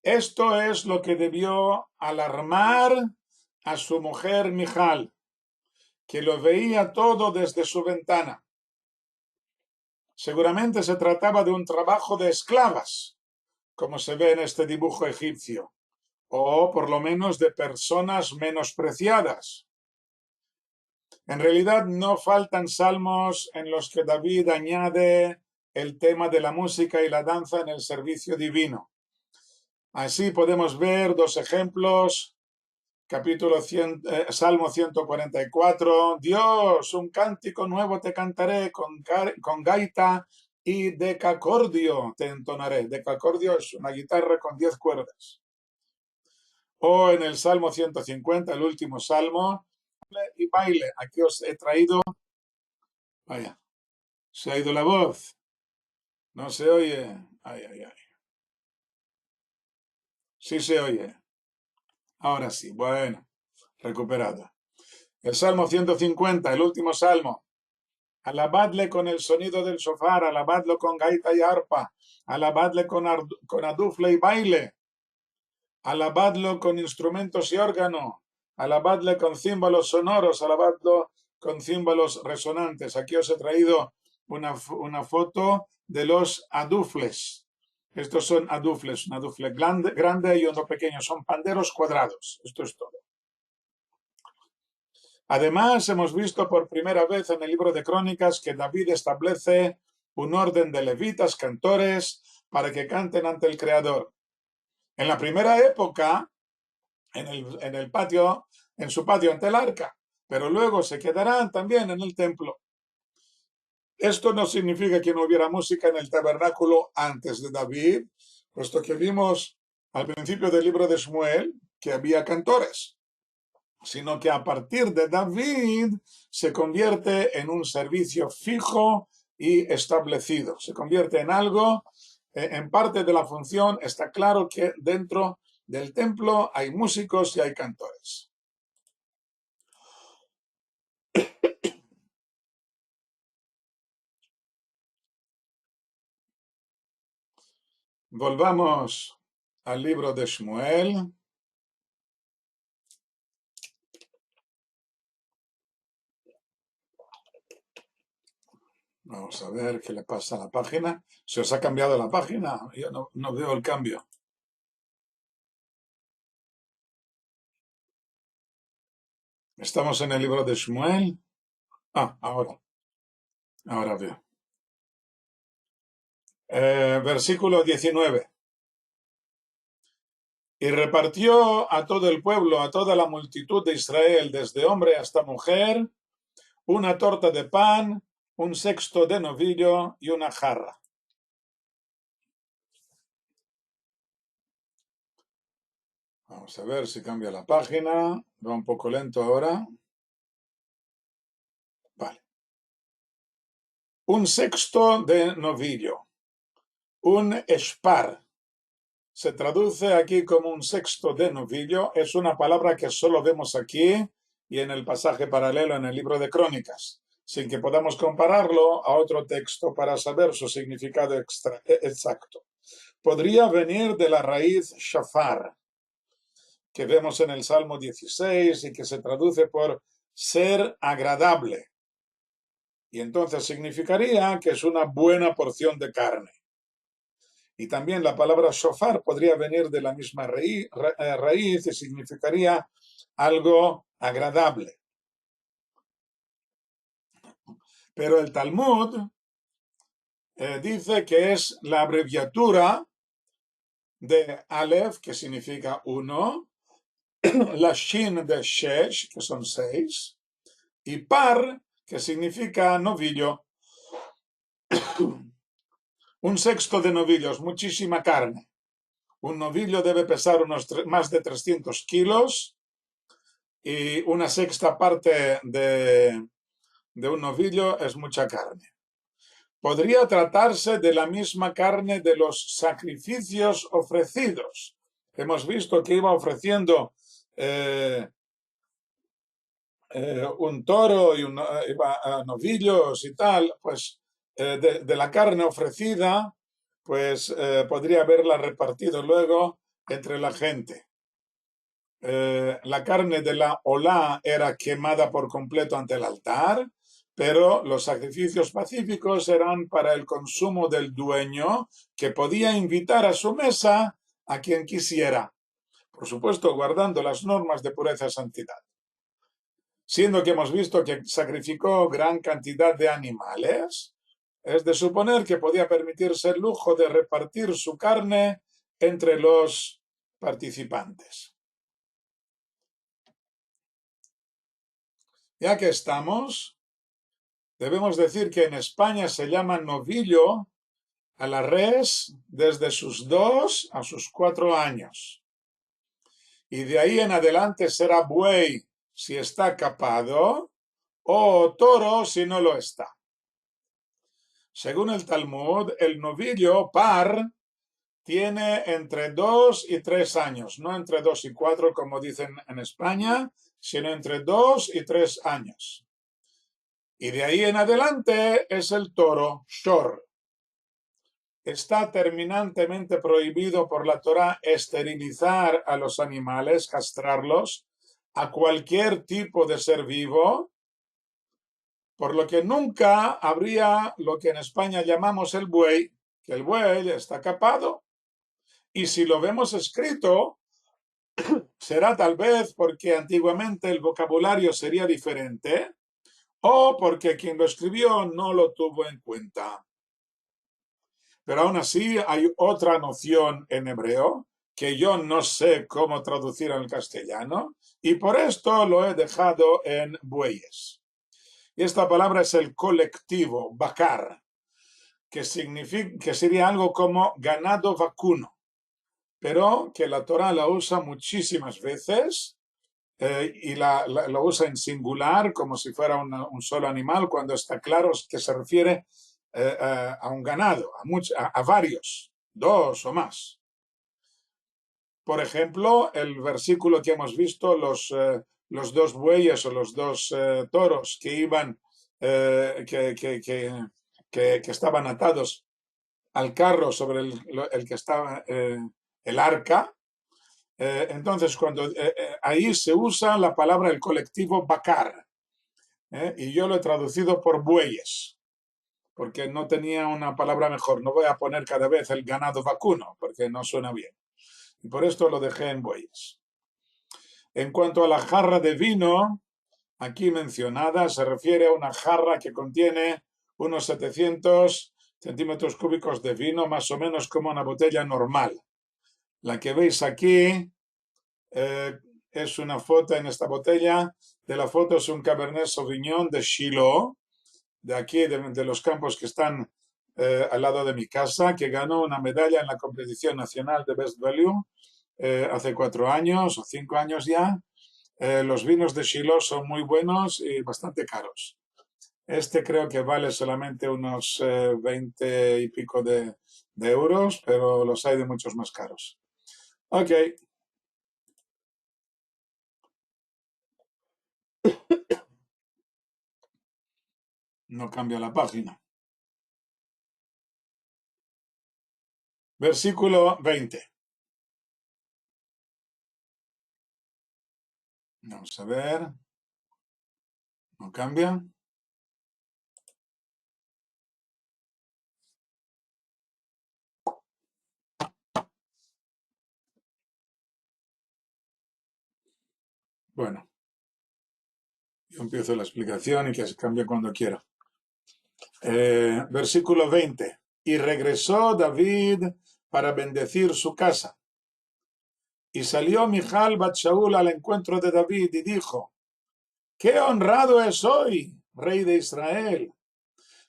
Esto es lo que debió alarmar a su mujer Mijal, que lo veía todo desde su ventana. Seguramente se trataba de un trabajo de esclavas, como se ve en este dibujo egipcio, o por lo menos de personas menospreciadas. En realidad no faltan salmos en los que David añade el tema de la música y la danza en el servicio divino. Así podemos ver 2 ejemplos. Salmo 144, Dios, un cántico nuevo te cantaré, con gaita y decacordio te entonaré. Decacordio es una guitarra con 10 cuerdas. O en el Salmo 150, el último salmo, y baile. Aquí os he traído, vaya, se ha ido la voz, no se oye, ay, ay, ay. Sí se oye, ahora sí, bueno, recuperada. El Salmo 150, el último salmo. Alabadle con el sonido del shofar, alabadlo con gaita y arpa, alabadle con adufle y baile, alabadlo con instrumentos y órgano, alabadle con címbalos sonoros, alabadlo con címbalos resonantes. Aquí os he traído una foto de los adufles. Estos son adufles, un adufle grande y uno pequeño. Son panderos cuadrados. Esto es todo. Además, hemos visto por primera vez en el libro de Crónicas que David establece un orden de levitas, cantores, para que canten ante el Creador. En la primera época, en el patio, en su patio ante el arca, pero luego se quedarán también en el templo. Esto no significa que no hubiera música en el tabernáculo antes de David, puesto que vimos al principio del libro de Shmuel que había cantores, sino que a partir de David se convierte en un servicio fijo y establecido, se convierte en algo, en parte de la función. Está claro que dentro del templo hay músicos y hay cantores. Volvamos al libro de Shmuel. Vamos a ver qué le pasa a la página. ¿Se os ha cambiado la página? Yo no veo el cambio. Estamos en el libro de Shmuel. Ahora veo. Versículo 19. Y repartió a todo el pueblo, a toda la multitud de Israel, desde hombre hasta mujer, una torta de pan, un sexto de novillo y una jarra. Vamos a ver si cambia la página. Va un poco lento ahora. Vale. Un sexto de novillo. Un eshpar. Se traduce aquí como un sexto de novillo. Es una palabra que solo vemos aquí y en el pasaje paralelo en el libro de Crónicas, sin que podamos compararlo a otro texto para saber su significado exacto. Podría venir de la raíz shafar, que vemos en el Salmo 16 y que se traduce por ser agradable. Y entonces significaría que es una buena porción de carne. Y también la palabra shofar podría venir de la misma raíz y significaría algo agradable. Pero el Talmud dice que es la abreviatura de Aleph, que significa uno, la Shin de Shesh, que son 6, y Par, que significa novillo. Un sexto de novillos, muchísima carne. Un novillo debe pesar más de 300 kilos y una sexta parte de un novillo es mucha carne. Podría tratarse de la misma carne de los sacrificios ofrecidos. Hemos visto que iba ofreciendo un toro y novillos y tal, pues de la carne ofrecida, pues podría haberla repartido luego entre la gente. La carne de la olá era quemada por completo ante el altar, pero los sacrificios pacíficos eran para el consumo del dueño, que podía invitar a su mesa a quien quisiera, por supuesto guardando las normas de pureza y santidad. Siendo que hemos visto que sacrificó gran cantidad de animales, es de suponer que podía permitirse el lujo de repartir su carne entre los participantes. Ya que estamos, debemos decir que en España se llama novillo a la res desde sus 2 a sus 4 años. Y de ahí en adelante será buey si está capado o toro si no lo está. Según el Talmud, el novillo par tiene entre 2 y 3 años, no entre 2 y 4 como dicen en España, sino entre 2 y 3 años. Y de ahí en adelante es el toro, shor. Está terminantemente prohibido por la Torá esterilizar a los animales, castrarlos, a cualquier tipo de ser vivo, por lo que nunca habría lo que en España llamamos el buey, que el buey está capado, y si lo vemos escrito, será tal vez porque antiguamente el vocabulario sería diferente o porque quien lo escribió no lo tuvo en cuenta. Pero aún así hay otra noción en hebreo que yo no sé cómo traducir al castellano y por esto lo he dejado en bueyes. Y esta palabra es el colectivo, bakar, que sería algo como ganado vacuno, pero que la Torah la usa muchísimas veces y lo usa en singular como si fuera un solo animal cuando está claro que se refiere a un ganado, a varios, dos o más. Por ejemplo, el versículo que hemos visto, los dos bueyes o los dos toros que iban, que estaban atados al carro sobre el que estaba el arca. Entonces, ahí se usa la palabra el colectivo bakar, y yo lo he traducido por bueyes, porque no tenía una palabra mejor. No voy a poner cada vez el ganado vacuno, porque no suena bien. Y por esto lo dejé en bueyes. En cuanto a la jarra de vino, aquí mencionada, se refiere a una jarra que contiene unos 700 centímetros cúbicos de vino, más o menos como una botella normal. La que veis aquí es una foto en esta botella. De la foto es un Cabernet Sauvignon de Shiloh, de aquí, de los campos que están al lado de mi casa, que ganó una medalla en la competición nacional de Best Value hace 4 años o 5 años ya. Los vinos de Shiloh son muy buenos y bastante caros. Este creo que vale solamente unos 20 y pico de euros, pero los hay de muchos más caros. Ok. No cambia la página. Versículo 20. Vamos a ver. No cambia. Bueno, yo empiezo la explicación y que se cambie cuando quiera. Versículo 20. Y regresó David para bendecir su casa. Y salió Mijal bat Shaul al encuentro de David y dijo: ¡Qué honrado es hoy, rey de Israel,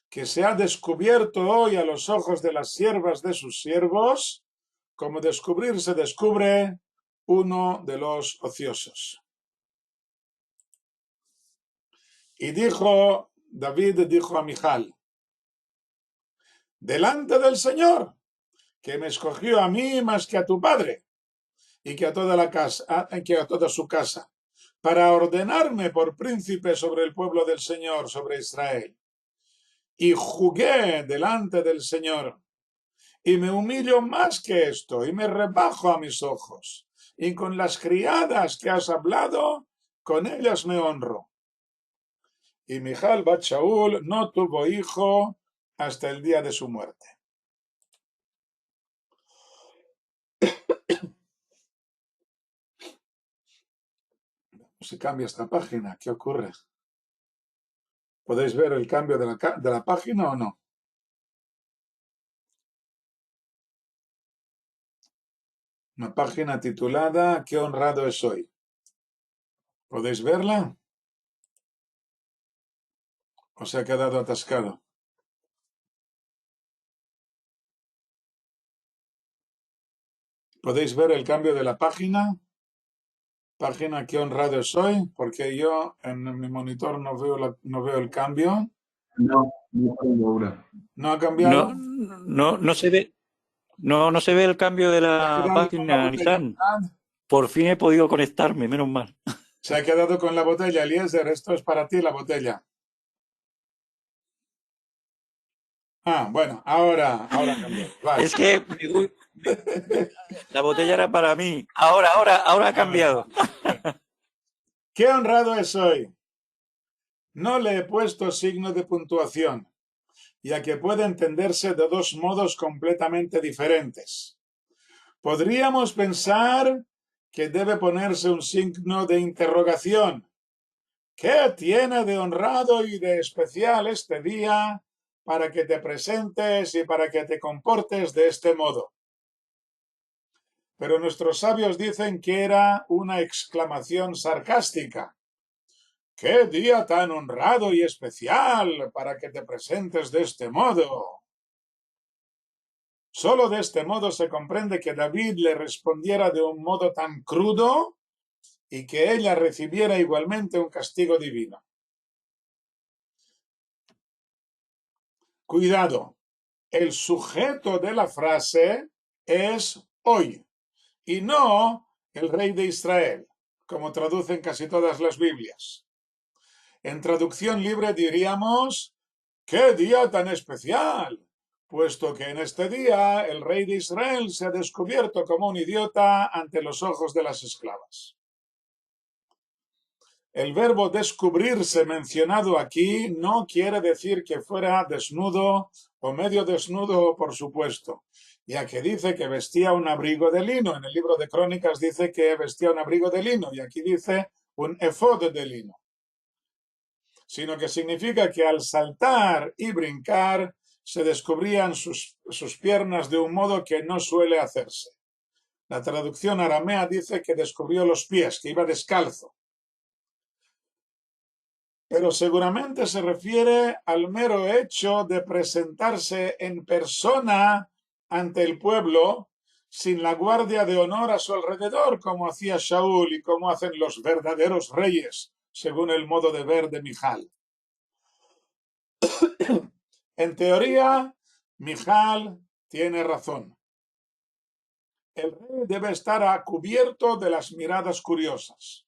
que se ha descubierto hoy a los ojos de las siervas de sus siervos, como descubrir se descubre uno de los ociosos! Y David dijo a Mijal: delante del Señor, que me escogió a mí más que a tu padre, y que a toda la casa, que a toda su casa, para ordenarme por príncipe sobre el pueblo del Señor, sobre Israel. Y jugué delante del Señor, y me humillo más que esto, y me rebajo a mis ojos, y con las criadas que has hablado, con ellas me honro. Y Mijal bat Shaul no tuvo hijo hasta el día de su muerte. Se cambia esta página, ¿qué ocurre? ¿Podéis ver el cambio de la página o no? Una página titulada ¿Qué honrado es hoy? ¿Podéis verla? ¿O se ha quedado atascado? ¿Podéis ver el cambio de la página? Página ¿Qué honrado es hoy? Porque yo en mi monitor no veo el cambio. No, no tengo una. ¿No ha cambiado? No se ve, no se ve el cambio de Se ha la quedado con la página, botella. Nissan. Por fin he podido conectarme, menos mal. Se ha quedado con la botella, Eliezer. Esto es para ti, la botella. Ah, bueno, ahora cambió. Vale. Es que la botella era para mí. Ahora ha cambiado. ¿Qué honrado es hoy? No le he puesto signo de puntuación, ya que puede entenderse de dos modos completamente diferentes. Podríamos pensar que debe ponerse un signo de interrogación. ¿Qué tiene de honrado y de especial este día para que te presentes y para que te comportes de este modo? Pero nuestros sabios dicen que era una exclamación sarcástica. ¡Qué día tan honrado y especial para que te presentes de este modo! Solo de este modo se comprende que David le respondiera de un modo tan crudo y que ella recibiera igualmente un castigo divino. Cuidado, el sujeto de la frase es hoy y no el rey de Israel, como traducen casi todas las Biblias. En traducción libre diríamos, ¡qué día tan especial! Puesto que en este día el rey de Israel se ha descubierto como un idiota ante los ojos de las esclavas. El verbo descubrirse mencionado aquí no quiere decir que fuera desnudo o medio desnudo, por supuesto, ya que dice que vestía un abrigo de lino. En el libro de Crónicas dice que vestía un abrigo de lino y aquí dice un efod de lino. Sino que significa que al saltar y brincar se descubrían sus piernas de un modo que no suele hacerse. La traducción aramea dice que descubrió los pies, que iba descalzo. Pero seguramente se refiere al mero hecho de presentarse en persona ante el pueblo sin la guardia de honor a su alrededor, como hacía Shaul y como hacen los verdaderos reyes, según el modo de ver de Mijal. En teoría, Mijal tiene razón. El rey debe estar a cubierto de las miradas curiosas.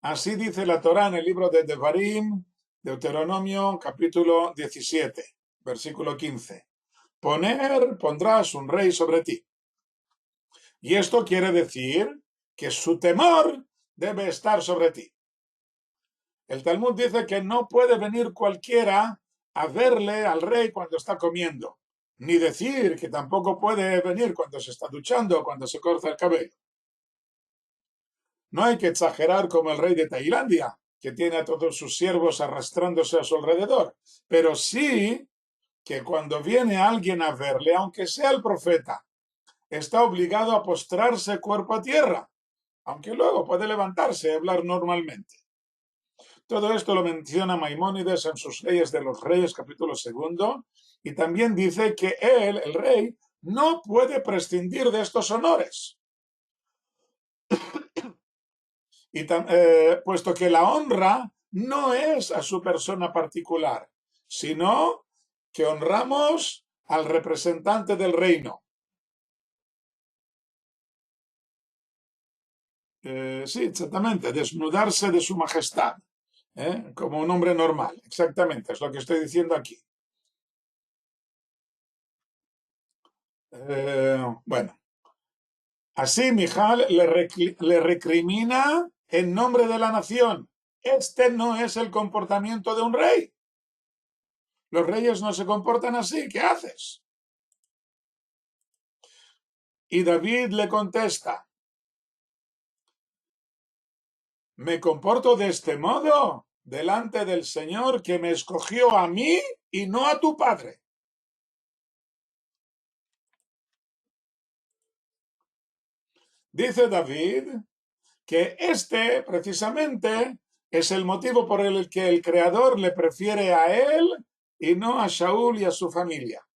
Así dice la Torá en el libro de Devarim, Deuteronomio, capítulo 17, versículo 15. Pondrás un rey sobre ti. Y esto quiere decir que su temor debe estar sobre ti. El Talmud dice que no puede venir cualquiera a verle al rey cuando está comiendo, ni decir que tampoco puede venir cuando se está duchando o cuando se corta el cabello. No hay que exagerar como el rey de Tailandia, que tiene a todos sus siervos arrastrándose a su alrededor, pero sí que cuando viene alguien a verle, aunque sea el profeta, está obligado a postrarse cuerpo a tierra, aunque luego puede levantarse y hablar normalmente. Todo esto lo menciona Maimónides en sus Leyes de los Reyes, capítulo 2, y también dice que él, el rey, no puede prescindir de estos honores. Y puesto que la honra no es a su persona particular, sino que honramos al representante del reino. Sí, exactamente, desnudarse de su majestad, como un hombre normal, exactamente, es lo que estoy diciendo aquí. Bueno, así Mijal le recrimina en nombre de la nación. Este no es el comportamiento de un rey. Los reyes no se comportan así. ¿Qué haces? Y David le contesta, me comporto de este modo delante del Señor que me escogió a mí y no a tu padre. Dice David que este precisamente es el motivo por el que el Creador le prefiere a él y no a Shaul y a su familia.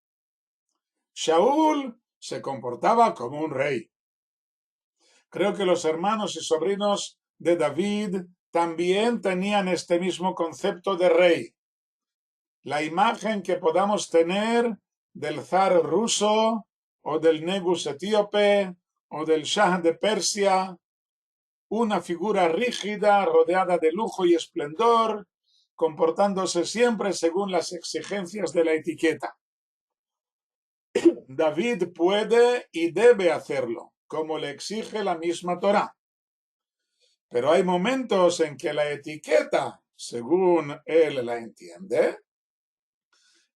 Shaul se comportaba como un rey. Creo que los hermanos y sobrinos de David también tenían este mismo concepto de rey. La imagen que podamos tener del zar ruso o del Negus etíope o del Shah de Persia, una figura rígida, rodeada de lujo y esplendor, comportándose siempre según las exigencias de la etiqueta. David puede y debe hacerlo, como le exige la misma Torá. Pero hay momentos en que la etiqueta según él la entiende,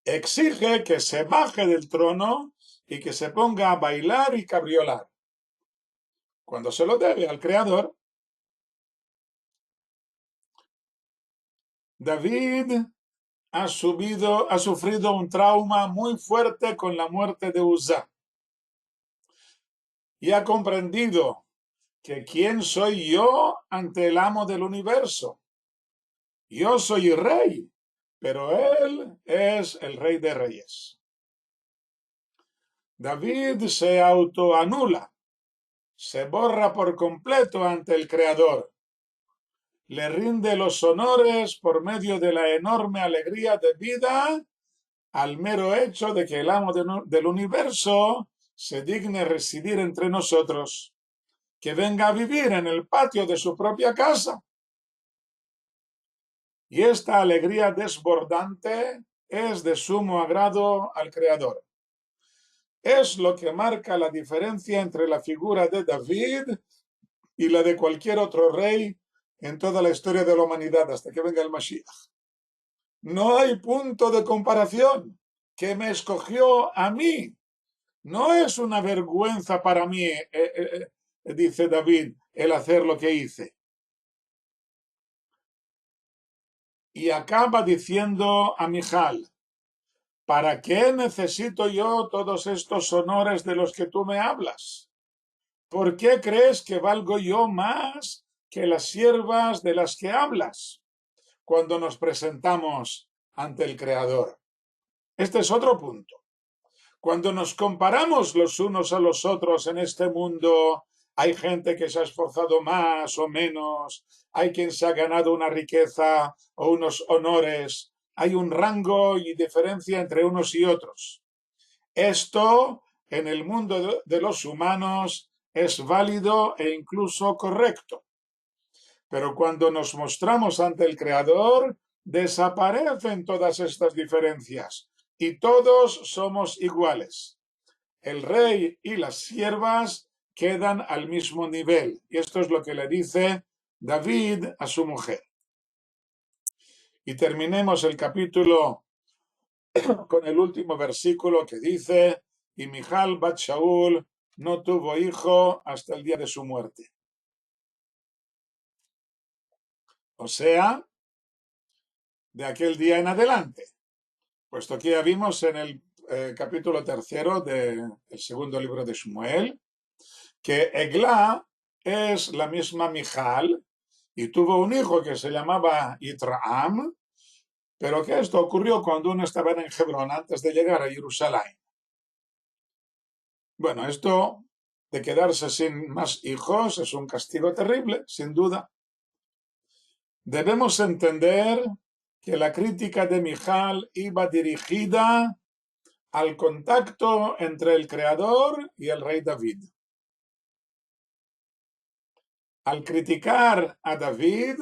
exige que se baje del trono y que se ponga a bailar y cabriolar, cuando se lo debe al Creador. David ha sufrido un trauma muy fuerte con la muerte de Uzá y ha comprendido que quién soy yo ante el amo del universo. Yo soy rey, pero él es el rey de reyes. David se autoanula, se borra por completo ante el Creador. Le rinde los honores por medio de la enorme alegría de vida al mero hecho de que el amo del universo se digne residir entre nosotros, que venga a vivir en el patio de su propia casa. Y esta alegría desbordante es de sumo agrado al Creador. Es lo que marca la diferencia entre la figura de David y la de cualquier otro rey en toda la historia de la humanidad hasta que venga el Mashiach. No hay punto de comparación, que me escogió a mí. No es una vergüenza para mí, dice David, el hacer lo que hice. Y acaba diciendo a Mijal, ¿para qué necesito yo todos estos honores de los que tú me hablas? ¿Por qué crees que valgo yo más que las siervas de las que hablas cuando nos presentamos ante el Creador? Este es otro punto. Cuando nos comparamos los unos a los otros en este mundo, hay gente que se ha esforzado más o menos, hay quien se ha ganado una riqueza o unos honores, hay un rango y diferencia entre unos y otros. Esto en el mundo de los humanos es válido e incluso correcto. Pero cuando nos mostramos ante el Creador, desaparecen todas estas diferencias y todos somos iguales. El rey y las siervas quedan al mismo nivel. Y esto es lo que le dice David a su mujer. Y terminemos el capítulo con el último versículo que dice: y Mijal bat Shaul no tuvo hijo hasta el día de su muerte. O sea, de aquel día en adelante, puesto que ya vimos en el capítulo 3 del segundo libro de Shmuel que Eglá es la misma Mijal y tuvo un hijo que se llamaba Itraam, pero que esto ocurrió cuando uno estaba en Hebrón antes de llegar a Jerusalén. Bueno, esto de quedarse sin más hijos es un castigo terrible, sin duda. Debemos entender que la crítica de Mijal iba dirigida al contacto entre el Creador y el rey David. Al criticar a David,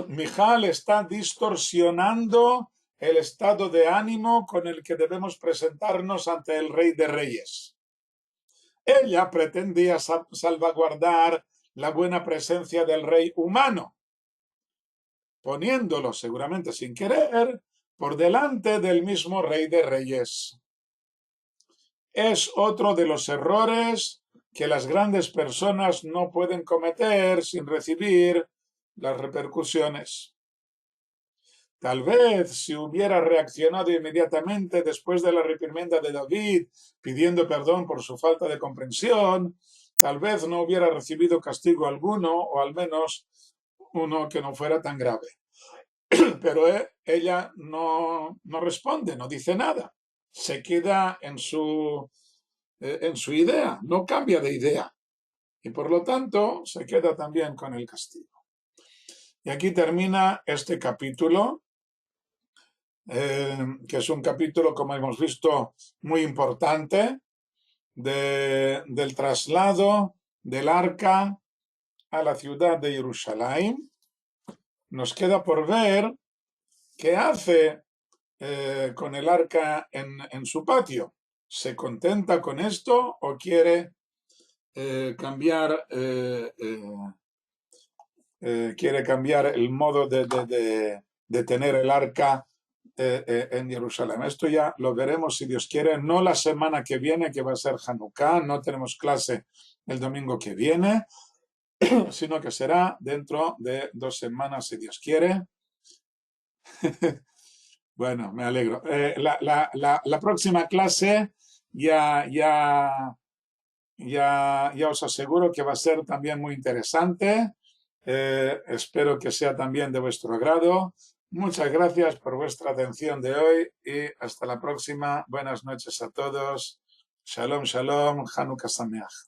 Mijal está distorsionando el estado de ánimo con el que debemos presentarnos ante el Rey de Reyes. Ella pretendía salvaguardar la buena presencia del rey humano, poniéndolo seguramente sin querer por delante del mismo Rey de Reyes. Es otro de los errores que las grandes personas no pueden cometer sin recibir las repercusiones. Tal vez si hubiera reaccionado inmediatamente después de la reprimenda de David, pidiendo perdón por su falta de comprensión, tal vez no hubiera recibido castigo alguno, o al menos uno que no fuera tan grave. Pero ella no responde, no dice nada. Se queda en su idea, no cambia de idea. Y por lo tanto se queda también con el castigo. Y aquí termina este capítulo, que es un capítulo, como hemos visto, muy importante, del traslado del arca a la ciudad de Jerusalén. Nos queda por ver qué hace con el arca en su patio. ¿Se contenta con esto o quiere cambiar quiere cambiar el modo de tener el arca en Jerusalén. Esto ya lo veremos si Dios quiere, no la semana que viene, que va a ser Hanukkah, no tenemos clase el domingo que viene, sino que será dentro de 2 semanas, si Dios quiere. Bueno, me alegro. La próxima clase ya os aseguro que va a ser también muy interesante. Espero que sea también de vuestro agrado. Muchas gracias por vuestra atención de hoy y hasta la próxima. Buenas noches a todos. Shalom, shalom. Hanukkah Sameach.